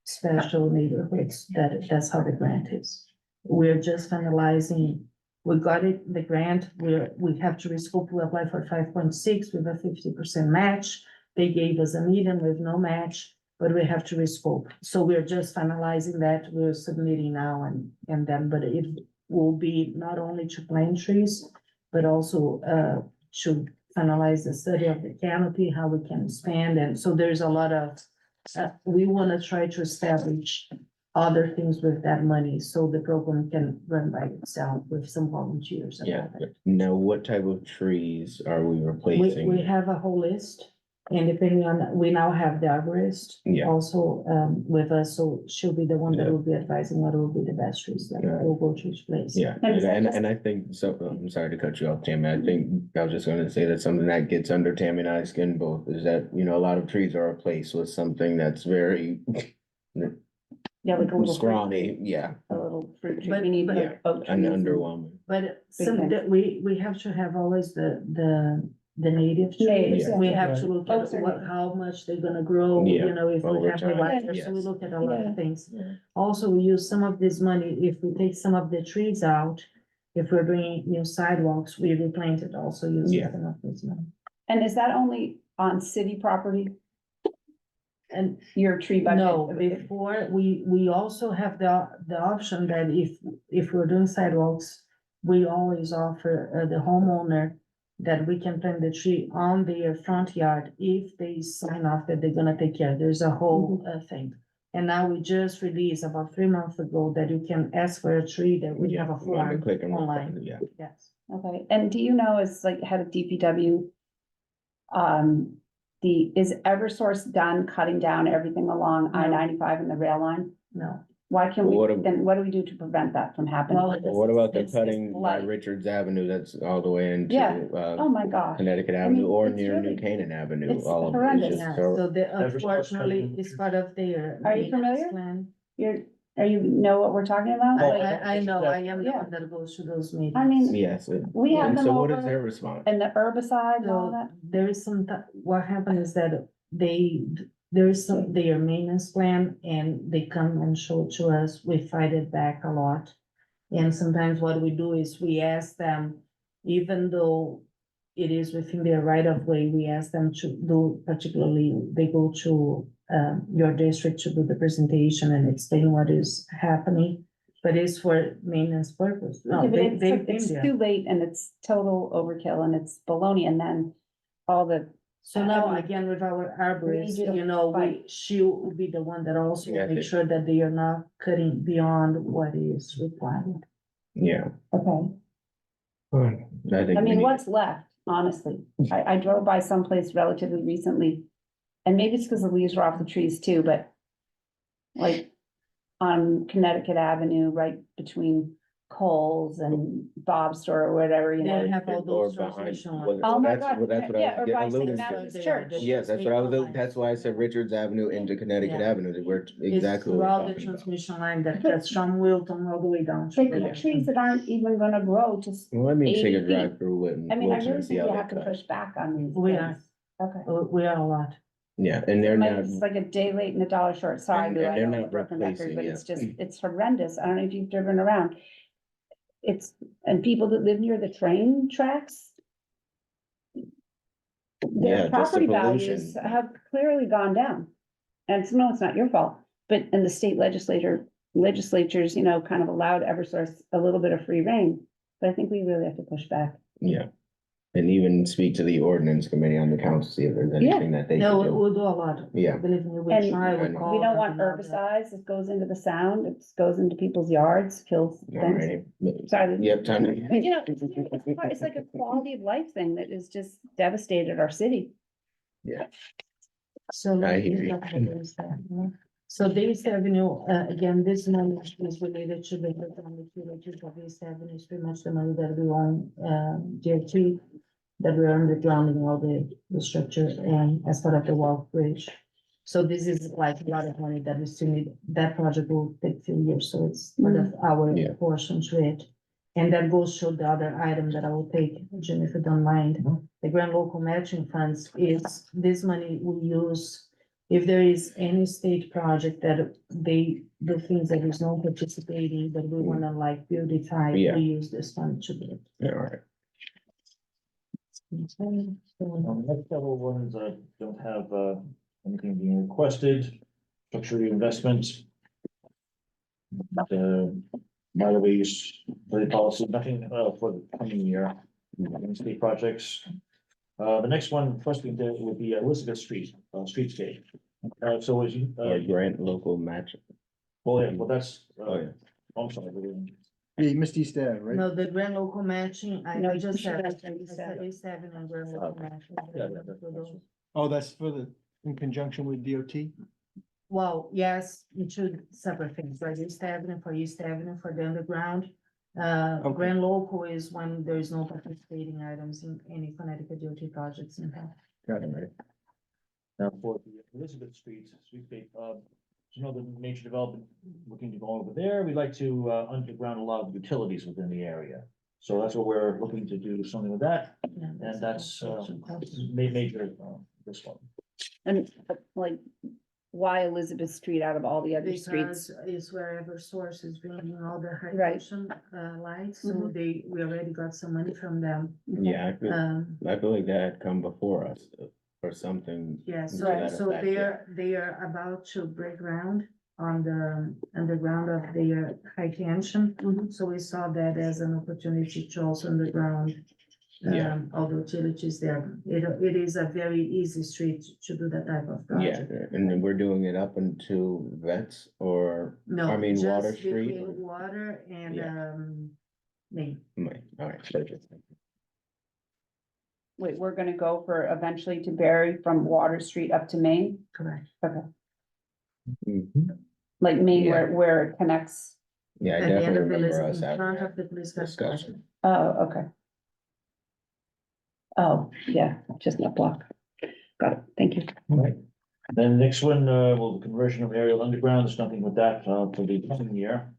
S5: special neighborhoods, that's how the grant is. We're just finalizing, we got it, the grant, we have to rescope, we apply for 5.6 with a 50% match. They gave us $1 million with no match, but we have to rescope. So we're just finalizing that, we're submitting now and then, but it will be not only to plant trees, but also, to finalize the study of the canopy, how we can expand, and so there's a lot of, we wanna try to establish other things with that money, so the program can run by itself with some volunteers. and
S2: Yeah,
S5: all that.
S2: now what type of trees are we
S5: We
S2: replacing?
S5: have a whole list, and depending on, we now have the arborist.
S2: Yeah.
S5: Also, with us, so she'll be the one that
S2: Yeah.
S5: will be advising what will be the best trees that
S2: Yeah.
S5: will go to each place.
S2: Yeah,
S1: And is that
S2: and,
S1: just-
S2: and I think, so, I'm sorry to cut you off, Tammy, I think, I was just gonna say that something that gets under Tammy and I's skin both is that, a lot of trees are replaced with something that's very
S1: yeah, like a little. fruit
S2: scrawny,
S1: tree,
S2: yeah,
S1: A little fruit tree,
S5: But-
S1: we need
S5: but-
S1: like oak
S2: and
S1: trees and-
S2: underwhelming.
S5: But
S1: Big
S5: some,
S1: thing.
S5: that we have to have always the native
S1: Natives,
S5: trees.
S1: yeah.
S5: We have to look
S1: Oaks
S5: at
S1: are
S5: what,
S1: native.
S5: how much they're gonna grow,
S2: Yeah,
S5: if we
S2: over
S5: have the
S2: time,
S5: wires, so we
S2: yes.
S5: look at a lot
S1: Yeah.
S5: of things.
S2: Yeah.
S5: Also, we use some of this money, if we take some of the trees out, if we're doing new sidewalks, we replant it also using
S2: Yeah.
S5: some of this money.
S1: And is that only on city property,
S5: And
S1: your tree budget?
S5: no, before, we also have the option that if we're doing sidewalks, we always offer the homeowner that we can plant the tree on their front yard if they sign off that they're gonna take care. There's a whole thing. And now we just released about 3 months ago that you can ask for a tree, that we have a
S2: On the
S5: form
S2: click and
S5: online.
S2: yeah.
S5: Yes.
S1: Okay, and do you know, as like head of DPW, is Eversource done cutting down everything along I-95 and the rail line?
S5: No.
S1: Why can't
S2: Well,
S1: we,
S2: what
S1: then what do we do to prevent that from happening?
S5: Well,
S2: Well, what about the
S5: It's
S2: cutting by
S1: blight.
S2: Richards Avenue, that's all the way into,
S1: Yeah. Oh, my gosh.
S2: Connecticut
S1: I
S2: Avenue,
S1: mean,
S2: or
S1: it's
S2: near New
S1: really-
S2: Canaan Avenue,
S1: it's
S2: all of it,
S1: horrendous.
S2: it's
S5: Yeah,
S2: just,
S5: so the,
S11: Eversource
S5: unfortunately,
S11: cutting-
S5: it's part of their.
S1: Are you
S5: maintenance
S1: familiar?
S5: plan.
S1: You know what we're talking about?
S11: Oh,
S1: Like,
S5: I know, I am the
S1: Yeah.
S5: one that goes to those meetings.
S1: I mean,
S2: yes.
S1: we have
S2: And
S1: them
S2: so what is
S1: over-
S2: their response?
S1: and the herbicide and all
S5: So
S1: that?
S5: there is some, what happened is that there is some, their maintenance plan and they come and show it to us, we fight it back a lot. And sometimes what we do is we ask them, even though it is within their right of way, we ask them to do, particularly, they go to your district to do the presentation and explain what is happening. But it's for maintenance purpose. No,
S1: Yeah, but it's
S5: they've
S1: like-
S5: been
S1: it's
S5: there.
S1: too late and it's total overkill and it's baloney and then all the,
S5: So
S1: I
S5: now
S1: mean,
S5: again with our arborist,
S1: need to
S5: you know,
S1: fight.
S5: she will be the one that also
S2: Yeah, I
S5: will make
S2: think-
S5: sure that they are not cutting beyond what is required.
S2: Yeah.
S1: okay.
S2: I think
S1: I
S2: we
S1: mean,
S2: need-
S1: what's left, honestly? I drove by someplace relatively recently. And maybe it's because the leaves were off the trees too, but like on Connecticut Avenue, right between Coles and Bob's store or whatever, you know.
S5: They have all
S2: Or
S5: those
S2: behind,
S5: transmission
S2: well,
S5: lines.
S1: Oh my
S2: that's,
S1: God,
S2: well, that's what
S1: yeah,
S2: I
S1: or
S2: was
S1: by St.
S2: alluding
S1: Matthew's
S2: to.
S1: Church.
S2: Yes, that's what I was, that's why I said Richards Avenue into Connecticut
S5: Yeah.
S2: Avenue, that we're
S5: It's
S2: exactly what we're
S5: throughout the
S2: talking about.
S5: transmission line that's from Wilton all the way down. to
S1: They
S5: there.
S1: cut trees that aren't even gonna grow to,
S2: Well, let me take
S1: 80
S2: a
S1: feet.
S2: drive through Wilton,
S1: I mean, I
S2: Wilton
S1: really
S2: and see
S1: think
S2: how
S1: we
S2: they
S1: have to
S2: cut.
S1: push back on these
S5: We
S1: things. Okay.
S5: We are a lot.
S2: Yeah, and they're not,
S1: It's like a day late and a dollar short, sorry,
S2: And
S1: Lou, I
S2: they're
S1: know
S2: not
S1: we're broken record,
S2: replacing,
S1: but
S2: yeah.
S1: it's just, it's horrendous, I don't know if you've driven around. It's, and people that live near the train tracks.
S2: Yeah,
S1: Their
S2: just the
S1: property values
S2: pollution.
S1: have clearly gone down. And it's, no, it's not your fault, but in the state legislatures, you know, kind of allowed Eversource a little bit of free reign. But I think we really have to push back.
S2: yeah. And even speak to the ordinance committee on the council, see if there's
S1: Yeah.
S2: anything that they
S5: No,
S2: can do.
S5: we'll do a lot.
S2: Yeah.
S5: Believe me, we
S1: And
S5: try, we
S2: we
S5: call.
S1: We don't want
S5: and all that.
S1: herbicides, it goes into the sound, it goes into people's yards, kills things.
S2: Alrighty.
S1: Sorry.
S2: Yep, time to.
S1: But you know, it's like a quality of life thing that has just devastated our city.
S2: Yeah.
S5: So.
S2: I
S5: let me
S2: hear you.
S5: talk about Davis Avenue. So Davis Avenue, again, this money is related to the utilities of Davis Avenue, is pretty much the money that we own, DOT, that we are undergrounding all the structure and as part of the walk bridge. So this is like a lot of money that we still need. That project will take a few years, so it's part of our
S2: Yeah.
S5: portion to it. And that goes to the other item that I will take, Jim, if you don't mind. The Grand Local Matching Funds is, this money we use if there is any state project that the things that is not participating, that we wanna like beautify,
S2: Yeah.
S5: we use this fund to do it.
S2: Yeah, all right.
S11: The next several ones don't have anything being requested, structure investments. By the way, the policy, nothing for the coming year, in state projects. The next one, first thing there would be Elizabeth Street, streetscape. So as you,
S2: Or grant local match.
S11: well, yeah, well, that's,
S2: Oh, yeah.
S11: I'm sorry, we didn't-
S12: Hey, Missed East Ave, right?
S5: No, the Grand Local Matching, I
S1: No,
S5: I
S1: you
S5: just
S1: should
S5: said,
S1: have
S5: I
S1: said
S5: said A7 and Grand Local Matching.
S11: Yeah, that's-
S12: Oh, that's for the, in conjunction with DOT?
S5: Well, yes, it should separate things, like East Avenue for the underground.
S12: Okay.
S5: Grand Local is when there is no participating items in any Connecticut DOT projects in town.
S12: Got it, right.
S11: Now, for the Elizabeth Street, streetscape, you know, the major development looking to go over there, we'd like to underground a lot of utilities within the area. So that's what we're looking to do, something with that,
S5: Yeah,
S11: and that's
S5: some costs.
S11: major, this one.
S1: And like, why Elizabeth Street out of all the other streets?
S5: Because it's where Eversource is bringing all the high
S1: Right.
S5: tension lights, so
S1: Mhm.
S5: we already got some money from them.
S2: Yeah,
S5: Um,
S2: I feel like that had come before us or something.
S5: yeah,
S2: to
S5: so
S2: that
S5: so
S2: effect, yeah.
S5: they are about to break ground on the underground of their high tension.
S1: Mhm.
S5: So we saw that as an opportunity to also underground
S2: Yeah.
S5: all the utilities there. It is a very easy street to do that type of
S2: Yeah,
S5: project.
S2: and then we're doing it up into Vets or,
S5: No,
S2: I mean, Water
S5: just
S2: Street.
S5: between Water and,
S2: Yeah.
S5: Main.
S2: All right. perfect.
S1: Wait, we're gonna go for eventually to Barry from Water Street up to Main,
S5: Correct.
S2: Mhm.
S1: like Main
S2: Yeah.
S1: where it connects.
S2: Yeah, I
S5: At the end
S2: definitely
S5: of the
S2: remember
S5: list,
S2: us
S5: in
S2: having
S5: front
S2: that
S5: of the police
S2: discussion.
S1: Oh, okay. Oh, yeah, just that block. Got it, thank you.
S11: Then next one, well, the conversion of aerial underground, there's nothing with that, for the coming year.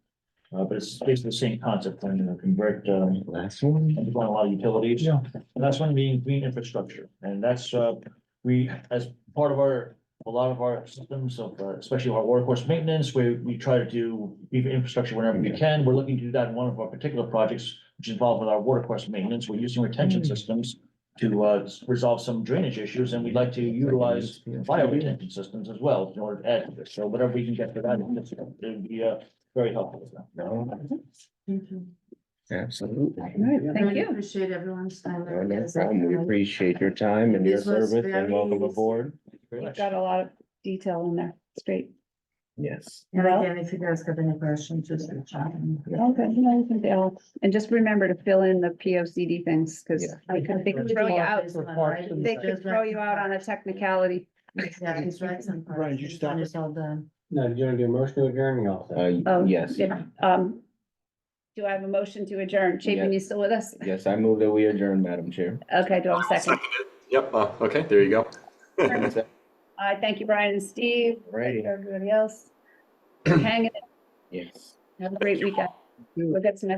S11: But it's basically the same concept, when you convert,
S2: Last one?
S11: underground a lot of utilities.
S4: Yeah.
S11: And that's one being green infrastructure, and that's, we, as part of a lot of our systems of, especially our water course maintenance, we try to do even infrastructure whenever we can. We're looking to do that in one of our particular projects, which is involved with our water course maintenance. We're using retention systems to, resolve some drainage issues, and we'd like to utilize bio retention systems as well in order to add to this. So whatever we can get for that, it'd be, very helpful.
S5: Thank you.
S2: Absolutely.
S1: All right, thank
S5: Really
S1: you.
S5: appreciate everyone's time.
S2: No problem. We appreciate your time and your
S5: This was
S2: service and
S5: very
S2: welcome
S5: easy.
S2: aboard.
S1: You've got a lot of detail in there, it's great.
S2: Yes.
S5: And
S1: Well-
S5: again, if you guys have any questions, just reach out.
S1: Okay, no, you can tell. And just remember to fill in the POCD things, because
S2: Yeah.
S1: they could throw you out. They could throw you out on a technicality.
S5: Yeah, it's right. Some parts.
S12: Brian, did you
S5: This
S12: stop
S5: one
S12: it?
S5: is all done.
S12: No, you wanna do a motion to adjourn me off?
S1: Oh,
S2: Yes,
S1: yeah, do I have a motion to adjourn? Chapin, you still with us?
S2: yes, I move that we adjourn, Madam Chair.
S1: Okay, do I have a second?
S7: Yep, okay, there you go.
S1: I thank you, Brian and Steve. Thank
S2: Alrighty.
S1: you, everybody else. Hang it.
S2: Yes.
S1: Have a great weekend. We'll get some